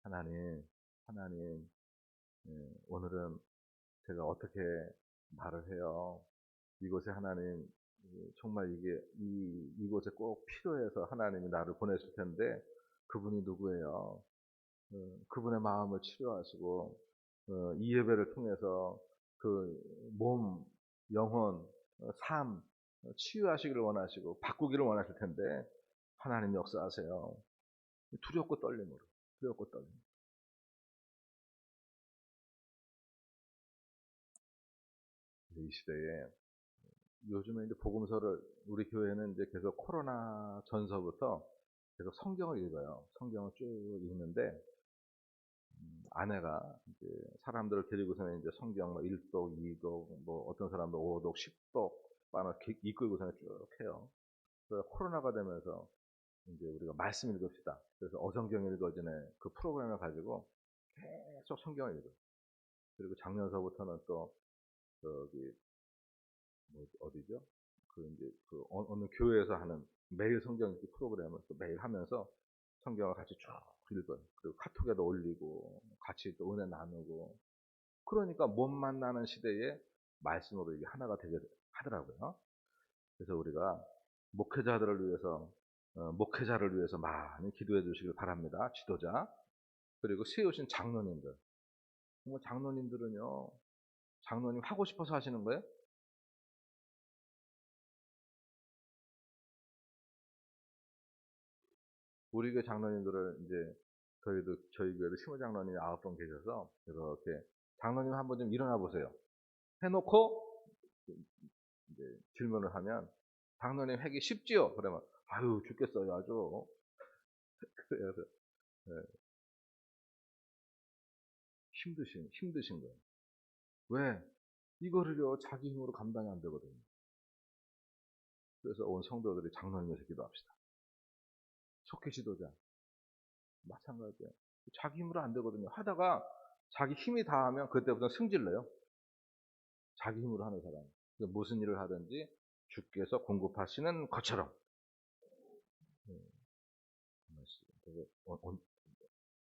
하나님, 하나님, 오늘은 제가 어떻게 말을 해요? 이곳에 하나님, 정말 이곳에 꼭 필요해서 하나님이 나를 보내실 텐데, 그분이 누구예요? 그분의 마음을 치료하시고, 이 예배를 통해서 그 몸, 영혼, 삶, 치유하시기를 원하시고, 바꾸기를 원하실 텐데, 하나님 역사하세요. 두렵고 떨림으로, 두렵고 떨림. 이 시대에 요즘에 이제 복음서를 우리 교회는 이제 계속 코로나 전서부터 계속 성경을 읽어요. 성경을 쭉 읽는데 아내가 이제 사람들을 데리고서는 이제 성경 뭐 1독, 2독, 뭐 어떤 사람도 5독, 10독 만을 이끌고서는 쭉 해요. 그래서 코로나가 되면서 이제 우리가 말씀 읽읍시다. 그래서 어성경 읽어지는 그 프로그램을 가지고 계속 성경을 읽어요. 그리고 작년서부터는 또 저기 뭐 어디죠? 그 이제 그 어느 교회에서 하는 매일 성경 읽기 프로그램을 또 매일 하면서 성경을 같이 쭉 읽어요. 그리고 카톡에도 올리고 같이 또 은혜 나누고 그러니까 못 만나는 시대에 말씀으로 이게 하나가 되게 하더라고요. 그래서 우리가 목회자를 위해서 많이 기도해 주시길 바랍니다. 지도자 그리고 세우신 장로님들. 정말 장로님들은요. 장로님 하고 싶어서 하시는 거예요? 우리 교회 장로님들을 이제 저희 교회도 시모 장로님이 9분 계셔서 이렇게 장로님 한번 좀 일어나 보세요. 해놓고 이제 질문을 하면 장로님 하기 쉽지요? 그러면 아유 죽겠어요 아주. 그래서 예, 힘드신 거예요. 왜? 이거를요 자기 힘으로 감당이 안 되거든요. 그래서 온 성도들이 장로님에서 기도합시다. 속회 지도자 마찬가지예요. 자기 힘으로 안 되거든요. 하다가 자기 힘이 다하면 그때부터 승질내요. 자기 힘으로 하는 사람. 무슨 일을 하든지 주께서 공급하시는 것처럼. 되게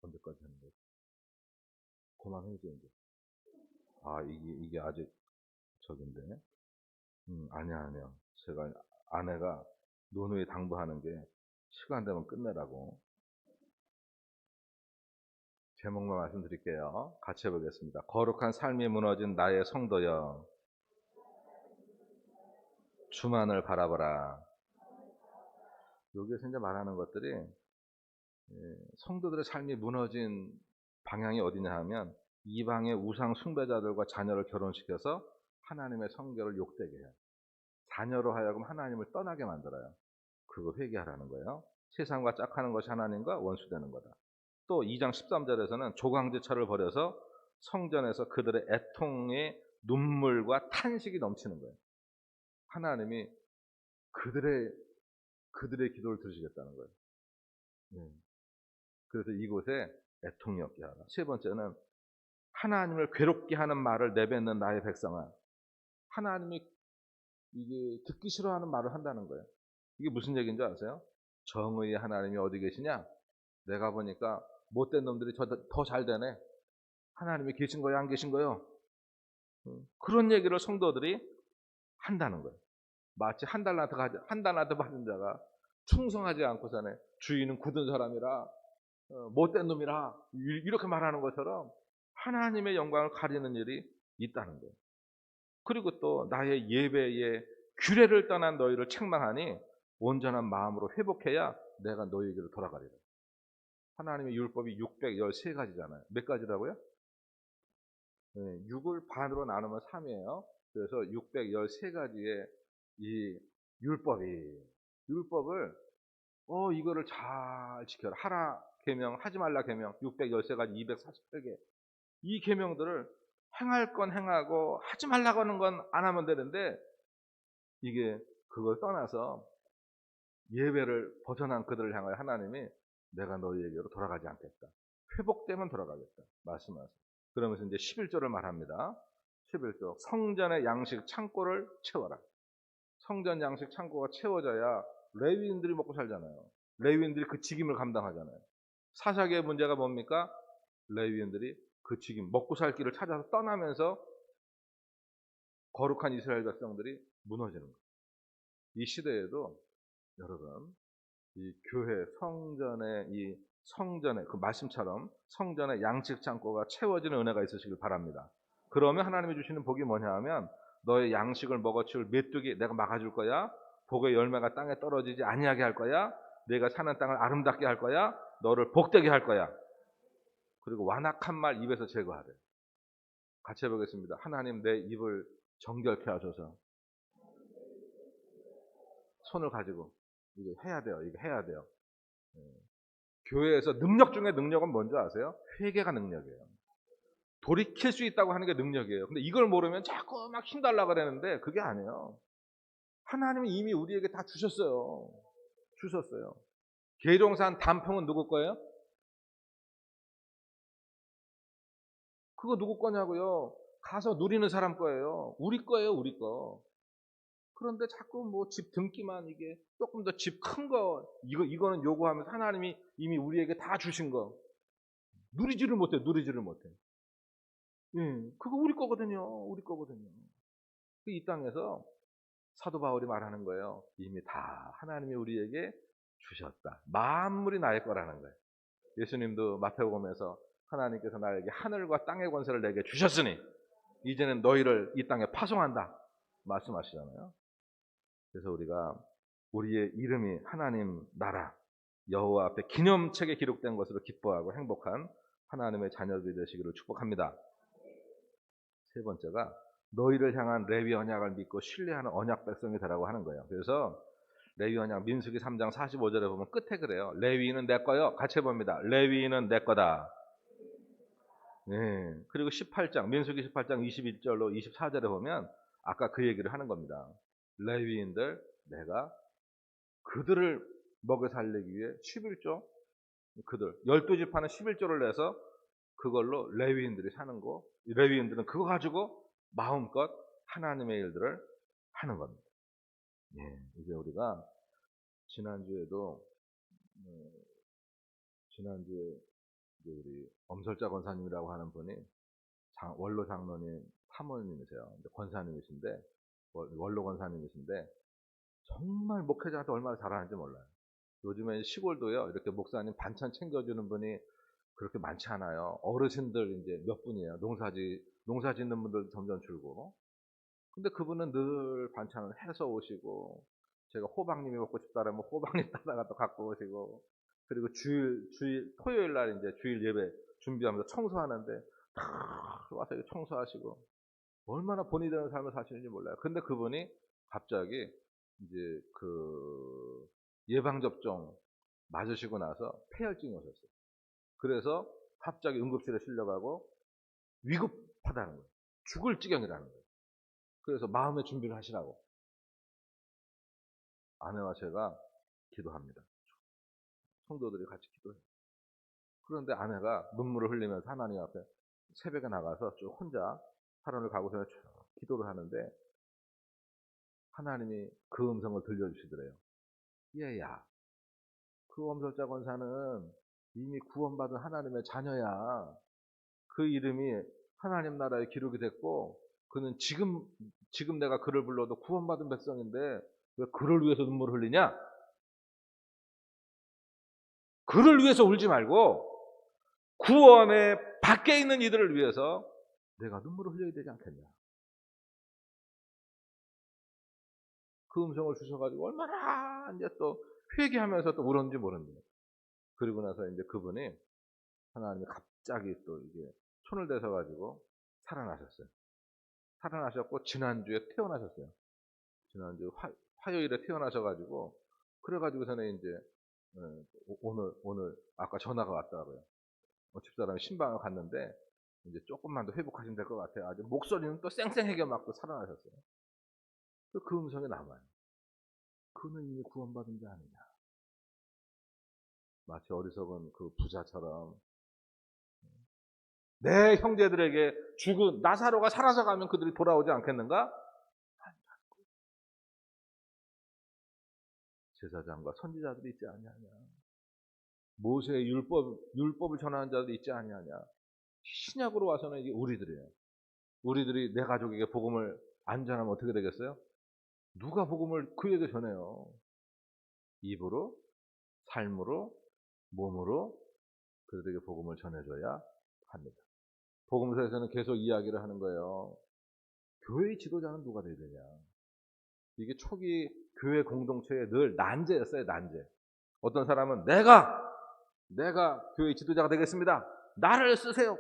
언제까지 하는 거예요? 그만해야죠 이제. 아 이게 아직 저긴데. 아니야. 제가 아내가 노노에 당부하는 게 시간 되면 끝내라고. 제목만 말씀드릴게요. 같이 해보겠습니다. 거룩한 삶이 무너진 나의 성도여, 주만을 바라보라. 여기에서 이제 말하는 것들이 성도들의 삶이 무너진 방향이 어디냐 하면 이방의 우상 숭배자들과 자녀를 결혼시켜서 하나님의 성결을 욕되게 해요. 자녀로 하여금 하나님을 떠나게 만들어요. 그거 회개하라는 거예요. 세상과 짝하는 것이 하나님과 원수되는 거다. 또 2장 13절에서는 조강지처를 벌여서 성전에서 그들의 애통의 눈물과 탄식이 넘치는 거예요. 하나님이 그들의 기도를 들으시겠다는 거예요. 그래서 이곳에 애통이 없게 하라. 세 번째는 하나님을 괴롭게 하는 말을 내뱉는 나의 백성아. 하나님이 이게 듣기 싫어하는 말을 한다는 거예요. 이게 무슨 얘기인지 아세요? 정의의 하나님이 어디 계시냐? 내가 보니까 못된 놈들이 더 잘 되네. 하나님이 계신 거야, 안 계신 거요? 그런 얘기를 성도들이 한다는 거예요. 마치 한 달란트 받은 자가 충성하지 않고서네 주인은 굳은 사람이라 못된 놈이라 이렇게 말하는 것처럼 하나님의 영광을 가리는 일이 있다는 거예요. 그리고 또 나의 예배의 규례를 떠난 너희를 책망하니 온전한 마음으로 회복해야 내가 너희에게로 돌아가리라. 하나님의 율법이 613가지잖아요. 몇 가지라고요? 6을 반으로 나누면 3이에요. 그래서 613가지의 이 율법을 이거를 잘 지켜라. 하라 계명, 하지 말라 계명 613가지 248개. 이 계명들을 행할 건 행하고 하지 말라고 하는 건 안 하면 되는데 이게 그걸 떠나서 예배를 벗어난 그들을 향하여 하나님이 내가 너희에게로 돌아가지 않겠다. 회복되면 돌아가겠다. 말씀하세요. 그러면서 이제 11조를 말합니다. 11조. 성전의 양식 창고를 채워라. 성전 양식 창고가 채워져야 레위인들이 먹고 살잖아요. 레위인들이 그 직임을 감당하잖아요. 사사기의 문제가 뭡니까? 레위인들이 그 직임, 먹고 살 길을 찾아서 떠나면서 거룩한 이스라엘 백성들이 무너지는 거예요. 이 시대에도 여러분, 이 교회 성전의 그 말씀처럼 성전의 양식 창고가 채워지는 은혜가 있으시길 바랍니다. 그러면 하나님이 주시는 복이 뭐냐 하면 너의 양식을 먹어치울 메뚜기 내가 막아줄 거야. 복의 열매가 땅에 떨어지지 아니하게 할 거야. 내가 사는 땅을 아름답게 할 거야. 너를 복되게 할 거야. 그리고 완악한 말 입에서 제거하래. 같이 해보겠습니다. 하나님 내 입을 정결케 하소서. 손을 가지고 이거 해야 돼요. 이거 해야 돼요. 교회에서 능력 중에 능력은 뭔지 아세요? 회개가 능력이에요. 돌이킬 수 있다고 하는 게 능력이에요. 근데 이걸 모르면 자꾸 막 힘달라고 그러는데 그게 아니에요. 하나님이 이미 우리에게 다 주셨어요. 계룡산 단풍은 누구 거예요? 그거 누구 거냐고요? 가서 누리는 사람 거예요. 우리 거예요, 우리 거. 그런데 자꾸 뭐 집 등기만 이게 조금 더 집 큰 거, 이거는 요구하면서 하나님이 이미 우리에게 다 주신 거. 누리지를 못해. 그거 우리 거거든요. 이 땅에서 사도 바울이 말하는 거예요. 이미 다 하나님이 우리에게 주셨다. 만물이 나의 거라는 거예요. 예수님도 마태복음에서 하나님께서 나에게 하늘과 땅의 권세를 내게 주셨으니 이제는 너희를 이 땅에 파송한다 말씀하시잖아요. 그래서 우리가 우리의 이름이 하나님 나라 여호와 앞에 기념책에 기록된 것으로 기뻐하고 행복한 하나님의 자녀들이 되시기를 축복합니다. 세 번째가 너희를 향한 레위 언약을 믿고 신뢰하는 언약 백성이 되라고 하는 거예요. 그래서 레위 언약 민수기 3장 45절에 보면 끝에 그래요. 레위인은 내 거요. 같이 해봅니다. 레위인은 내 거다. 네. 그리고 18장 민수기 18장 21절로 24절에 보면 아까 그 얘기를 하는 겁니다. 레위인들 내가 그들을 먹여 살리기 위해 11조, 그들 12지파는 11조를 내서 그걸로 레위인들이 사는 거, 레위인들은 그거 가지고 마음껏 하나님의 일들을 하는 겁니다. 예, 이제 우리가 지난주에도 지난주에 이제 우리 엄설자 권사님이라고 하는 분이 원로 장로님 사모님이세요. 권사님이신데, 원로 권사님이신데 정말 목회자한테 얼마나 잘하는지 몰라요. 요즘에 시골도요, 이렇게 목사님 반찬 챙겨주는 분이 그렇게 많지 않아요. 어르신들 이제 몇 분이에요. 농사 짓는 분들 점점 줄고. 근데 그분은 늘 반찬을 해서 오시고, 제가 호박잎이 먹고 싶다라면 호박잎 따다가 또 갖고 오시고, 그리고 토요일 날 이제 주일 예배 준비하면서 청소하는데 다 와서 청소하시고, 얼마나 본의 되는 삶을 사시는지 몰라요. 근데 그분이 갑자기 이제 그 예방접종 맞으시고 나서 폐혈증이 오셨어요. 그래서 갑자기 응급실에 실려가고 위급하다는 거예요. 죽을 지경이라는 거예요. 그래서 마음의 준비를 하시라고 아내와 제가 기도합니다. 성도들이 같이 기도해요. 그런데 아내가 눈물을 흘리면서 하나님 앞에 새벽에 나가서 쭉 혼자 하루를 가고서 쭉 기도를 하는데 하나님이 그 음성을 들려주시더래요. 얘야, 그 엄설자 권사는 이미 구원받은 하나님의 자녀야. 그 이름이 하나님 나라에 기록이 됐고, 그는 지금 내가 그를 불러도 구원받은 백성인데 왜 그를 위해서 눈물을 흘리냐? 그를 위해서 울지 말고 구원의 밖에 있는 이들을 위해서 내가 눈물을 흘려야 되지 않겠냐? 그 음성을 주셔가지고 얼마나 이제 또 회개하면서 또 울었는지 모르는데, 그리고 나서 이제 그분이 하나님이 갑자기 또 이게 손을 대셔가지고 살아나셨어요. 살아나셨고 지난주에 태어나셨어요. 지난주 화요일에 태어나셔가지고, 그래가지고서는 이제 오늘 아까 전화가 왔더라고요. 집사람이 신방을 갔는데 이제 조금만 더 회복하시면 될 것 같아요. 아주 목소리는 또 쌩쌩하게 맞고 살아나셨어요. 그 음성이 남아요. 그는 이미 구원받은 자 아니냐. 마치 어리석은 그 부자처럼 내 형제들에게 죽은 나사로가 사라져가면 그들이 돌아오지 않겠는가? 제사장과 선지자들이 있지 아니하냐. 모세의 율법을 전하는 자들이 있지 아니하냐. 신약으로 와서는 이게 우리들이에요. 우리들이 내 가족에게 복음을 안 전하면 어떻게 되겠어요? 누가 복음을 그에게 전해요? 입으로, 삶으로, 몸으로 그들에게 복음을 전해줘야 합니다. 복음서에서는 계속 이야기를 하는 거예요. 교회의 지도자는 누가 되어야 되냐. 이게 초기 교회 공동체의 늘 난제였어요. 난제. 어떤 사람은 내가 교회 지도자가 되겠습니다. 나를 쓰세요.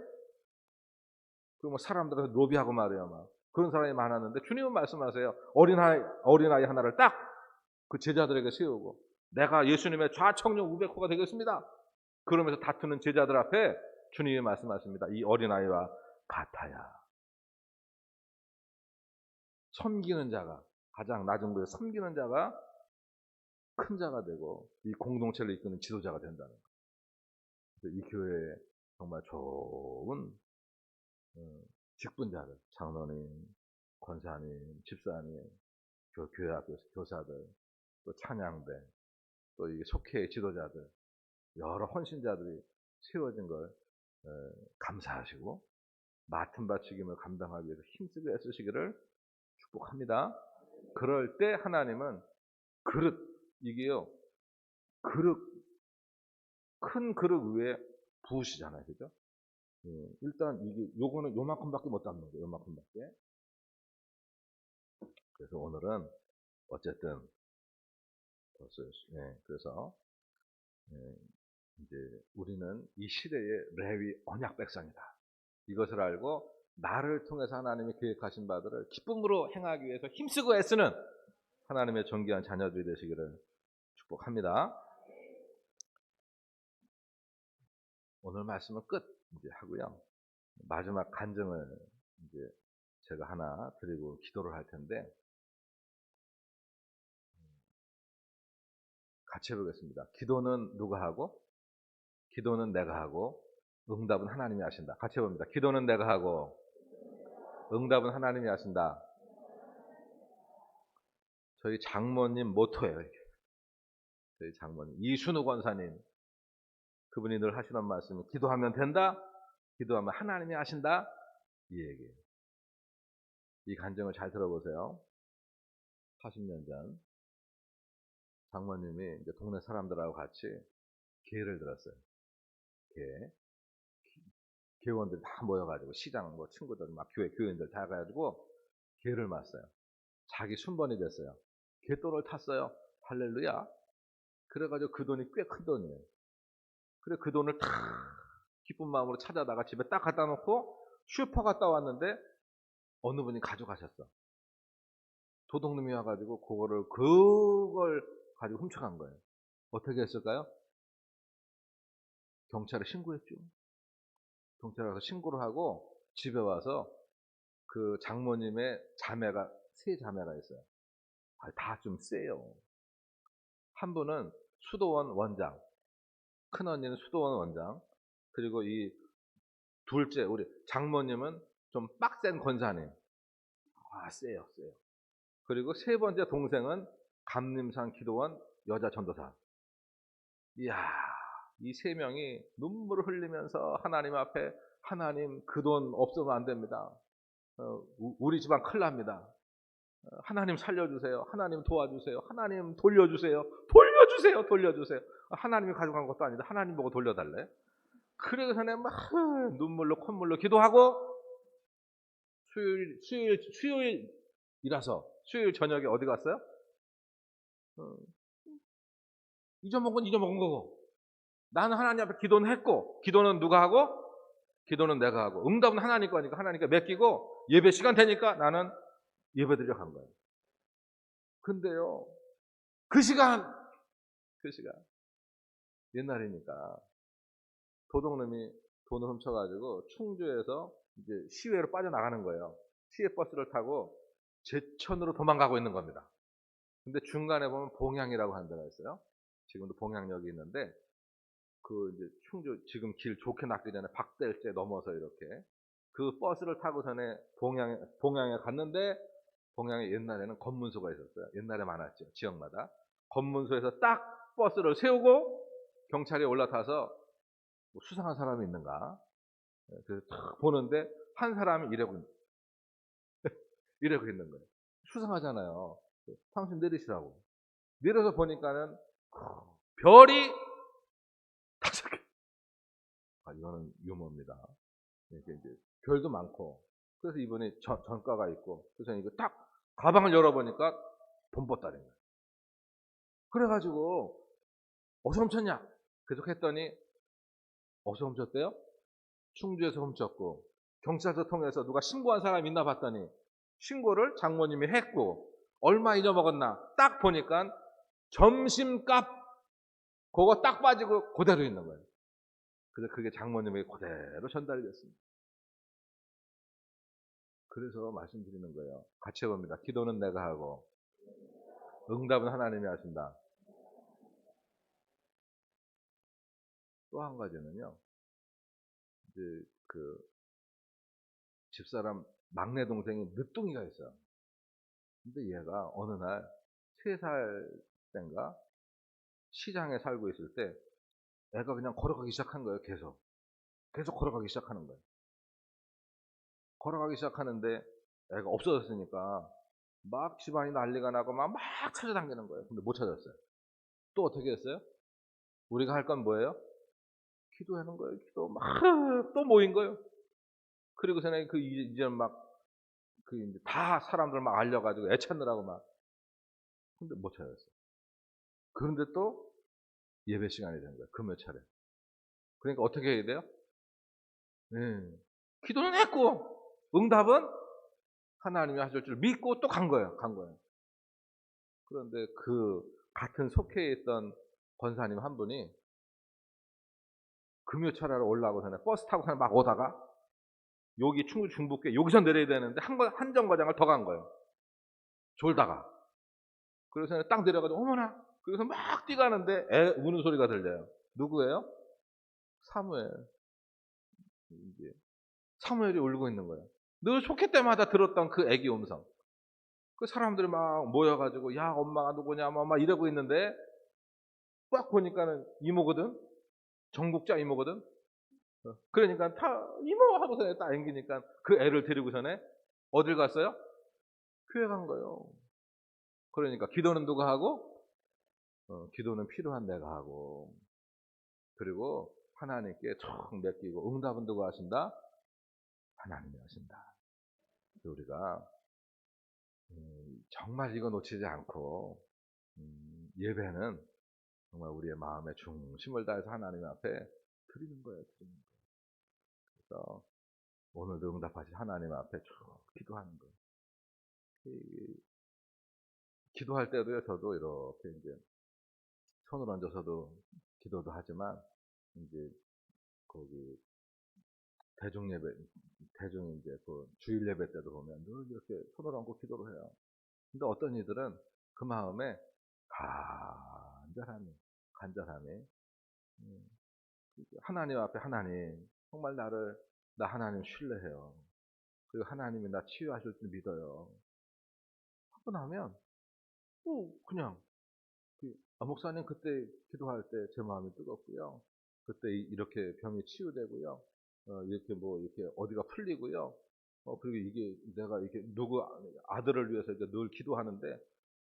그리고 사람들한테 로비하고 말이에요. 막 그런 사람이 많았는데 주님은 말씀하세요. 어린아이 하나를 딱 그 제자들에게 세우고 내가 예수님의 좌청룡 우백호가 되겠습니다. 그러면서 다투는 제자들 앞에 주님이 말씀하십니다. 이 어린아이와 같아야. 섬기는 자가, 가장 낮은 곳에 섬기는 자가 큰 자가 되고 이 공동체를 이끄는 지도자가 된다는 거예요. 이 교회에 정말 좋은 직분자들, 장로님, 권사님, 집사님, 교회 학교 교사들, 또 찬양대, 또 이 속회의 지도자들, 여러 헌신자들이 세워진 걸 감사하시고 맡은 바 책임을 감당하기 위해서 힘쓰고 애쓰시기를 축복합니다. 그럴 때 하나님은 이게요, 큰 그릇 위에 부으시잖아요. 그죠? 일단 요거는 요만큼밖에 못 담는 거예요. 요만큼밖에. 그래서 오늘은 어쨌든 그래서 이제 우리는 이 시대의 레위 언약 백성이다. 이것을 알고 나를 통해서 하나님이 계획하신 바들을 기쁨으로 행하기 위해서 힘쓰고 애쓰는 하나님의 존귀한 자녀들이 되시기를 축복합니다. 오늘 말씀은 끝 이제 하고요. 마지막 간증을 이제 제가 하나 드리고 기도를 할 텐데, 같이 해보겠습니다. 기도는 누가 하고, 기도는 내가 하고, 응답은 하나님이 하신다. 같이 해봅니다. 기도는 내가 하고, 응답은 하나님이 하신다. 저희 장모님 모토예요. 이게. 저희 장모님 이순우 권사님, 그분이 늘 하시는 말씀이 기도하면 된다, 기도하면 하나님이 하신다, 이 얘기예요. 이 간증을 잘 들어보세요. 40년 전 장모님이 이제 동네 사람들하고 같이 계를 들었어요. 교원들 다 모여가지고 시장 뭐 친구들 막 교인들 다 가가지고 계를 맞어요. 자기 순번이 됐어요. 개또를 탔어요. 할렐루야. 그래가지고 그 돈이 꽤 큰 돈이에요. 그래 그 돈을 다 기쁜 마음으로 찾아다가 집에 딱 갖다 놓고 슈퍼 갔다 왔는데 어느 분이 가져가셨어. 도둑놈이 와가지고 그걸 가지고 훔쳐간 거예요. 어떻게 했을까요? 경찰에 신고했죠. 경찰에 가서 신고를 하고 집에 와서 그 장모님의 자매가 세 자매가 있어요. 다 좀 세요. 한 분은 수도원 원장, 큰 언니는 수도원 원장, 그리고 이 둘째 우리 장모님은 좀 빡센 권사님. 세요. 그리고 세 번째 동생은 감림산 기도원 여자 전도사. 이야, 이 세 명이 눈물을 흘리면서 하나님 앞에, 하나님 그 돈 없으면 안 됩니다. 우리 집안 큰일 납니다. 하나님 살려주세요. 하나님 도와주세요. 하나님 돌려주세요. 하나님이 가져간 것도 아닌데 하나님 보고 돌려달래. 그래서 내가 막 눈물로 콧물로 기도하고 수요일이라서 수요일 저녁에 어디 갔어요? 잊어먹은 거고. 나는 하나님 앞에 기도는 했고, 기도는 누가 하고? 기도는 내가 하고, 응답은 하나님 거니까 하나님께 맡기고, 예배 시간 되니까 나는 예배 드리러 간 거예요. 근데요, 그 시간 옛날이니까 도둑놈이 돈을 훔쳐가지고 충주에서 이제 시외로 빠져나가는 거예요. 시외 버스를 타고 제천으로 도망가고 있는 겁니다. 근데 중간에 보면 봉양이라고 하는 데가 있어요. 지금도 봉양역이 있는데 그 이제 충주 지금 길 좋게 놨기 전에 박대일제 넘어서 이렇게 그 버스를 타고 전에 봉양에 갔는데 봉양에 옛날에는 검문소가 있었어요. 옛날에 많았죠. 지역마다. 검문소에서 딱 버스를 세우고 경찰이 올라타서 뭐 수상한 사람이 있는가. 그래서 딱 보는데 한 사람이 이러고 있는 거예요. 수상하잖아요. 당신 내리시라고. 내려서 보니까는 별이 5개. 이거는 유머입니다. 이렇게 이제 별도 많고. 그래서 이번에 전가가 있고. 그래서 이거 딱 가방을 열어보니까 돈보따리인 거예요. 그래가지고 어디서 훔쳤냐? 계속 했더니 어디서 훔쳤대요? 충주에서 훔쳤고, 경찰서 통해서 누가 신고한 사람이 있나 봤더니 신고를 장모님이 했고, 얼마 잊어먹었나 딱 보니까 점심값 그거 딱 빠지고 그대로 있는 거예요. 그래서 그게 장모님에게 그대로 전달이 됐습니다. 그래서 말씀드리는 거예요. 같이 해봅니다. 기도는 내가 하고 응답은 하나님이 하신다. 또 한 가지는요. 이제 그 집사람 막내 동생이 늦둥이가 있어요. 근데 얘가 어느 날 3살 때인가 시장에 살고 있을 때 애가 그냥 걸어가기 시작한 거예요. 계속 걸어가기 시작하는 거예요. 걸어가기 시작하는데 애가 없어졌으니까 막 집안이 난리가 나고 막 찾아다니는 거예요. 근데 못 찾았어요. 또 어떻게 했어요? 우리가 할 건 뭐예요? 기도하는 거예요. 기도 막 또 모인 거예요. 그리고서는 이제 막 이제 다 사람들 막 알려가지고 애 찾느라고 막. 근데 못 찾았어요. 그런데 또 예배 시간이 된 거예요. 금요 차례. 그러니까 어떻게 해야 돼요? 기도는 했고 응답은 하나님이 하실 줄 믿고 또 간 거예요. 그런데 그 같은 속해 있던 권사님 한 분이 금요 차례로 올라가고 전에 버스 타고 그냥 막 오다가 여기 충주 중북교에 여기서 내려야 되는데 한 정거장을 더 간 거예요. 졸다가. 그래서 딱 내려가지고 어머나 그래서 막 뛰가는데 애 우는 소리가 들려요. 누구예요? 사무엘. 이제 사무엘이 울고 있는 거예요. 늘 속회 때마다 들었던 그 애기 음성. 그 사람들이 막 모여가지고 야 엄마가 누구냐 막 이러고 있는데 딱 보니까는 이모거든. 정국자 이모거든. 그러니까 다 이모 하고서 딱 앵기니까 그 애를 데리고서네 어딜 갔어요? 교회 간 거예요. 그러니까 기도는 누가 하고? 기도는 필요한 내가 하고, 그리고 하나님께 척 맡기고 응답은 누가 하신다? 하나님이 하신다. 우리가 정말 이거 놓치지 않고 예배는 정말 우리의 마음의 중심을 다해서 하나님 앞에 드리는 거예요. 드리는 거예요. 그래서 오늘도 응답하신 하나님 앞에 쭉 기도하는 거예요. 기도할 때도요, 저도 이렇게 이제 손을 얹어서도 기도도 하지만 이제 거기 대중 예배, 대중 이제 그 주일 예배 때도 보면 늘 이렇게 손을 얹고 기도를 해요. 근데 어떤 이들은 그 마음에 간절함이, 하나님 앞에 하나님, 정말 나 하나님 신뢰해요. 그리고 하나님이 나 치유하실 줄 믿어요. 하고 나면, 그냥, 목사님 그때 기도할 때 제 마음이 뜨겁고요. 그때 이렇게 병이 치유되고요. 이렇게 어디가 풀리고요. 그리고 이게 내가 이렇게 누구 아들을 위해서 이제 늘 기도하는데,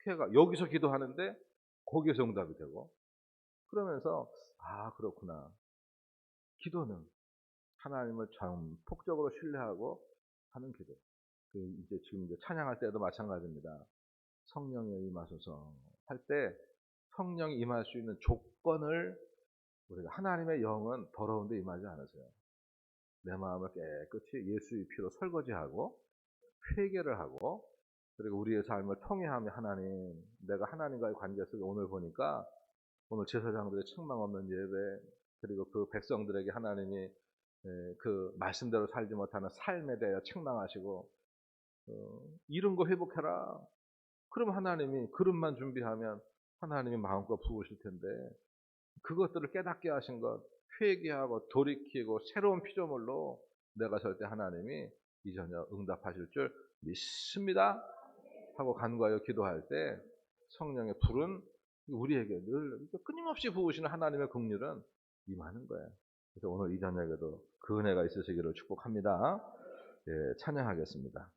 걔가 여기서 기도하는데, 거기에서 응답이 되고, 그러면서, 그렇구나. 기도는 하나님을 전폭적으로 신뢰하고 하는 기도. 이제 지금 이제 찬양할 때도 마찬가지입니다. 성령에 임하소서 할 때 성령이 임할 수 있는 조건을 우리가 하나님의 영은 더러운데 임하지 않으세요. 내 마음을 깨끗이 예수의 피로 설거지하고 회개를 하고 그리고 우리의 삶을 통회하며 하나님, 내가 하나님과의 관계 속에 오늘 보니까 오늘 제사장들의 책망 없는 예배 그리고 그 백성들에게 하나님이 그 말씀대로 살지 못하는 삶에 대하여 책망하시고 이런 거 회복해라. 그럼 하나님이 그릇만 준비하면 하나님이 마음껏 부으실 텐데 그것들을 깨닫게 하신 것 회개하고 돌이키고 새로운 피조물로 내가 설 때 하나님이 이전에 응답하실 줄 믿습니다 하고 간구하여 기도할 때 성령의 불은 우리에게 늘 끊임없이 부으시는 하나님의 긍휼은 임하는 거예요. 그래서 오늘 이 저녁에도 그 은혜가 있으시기를 축복합니다. 예, 찬양하겠습니다.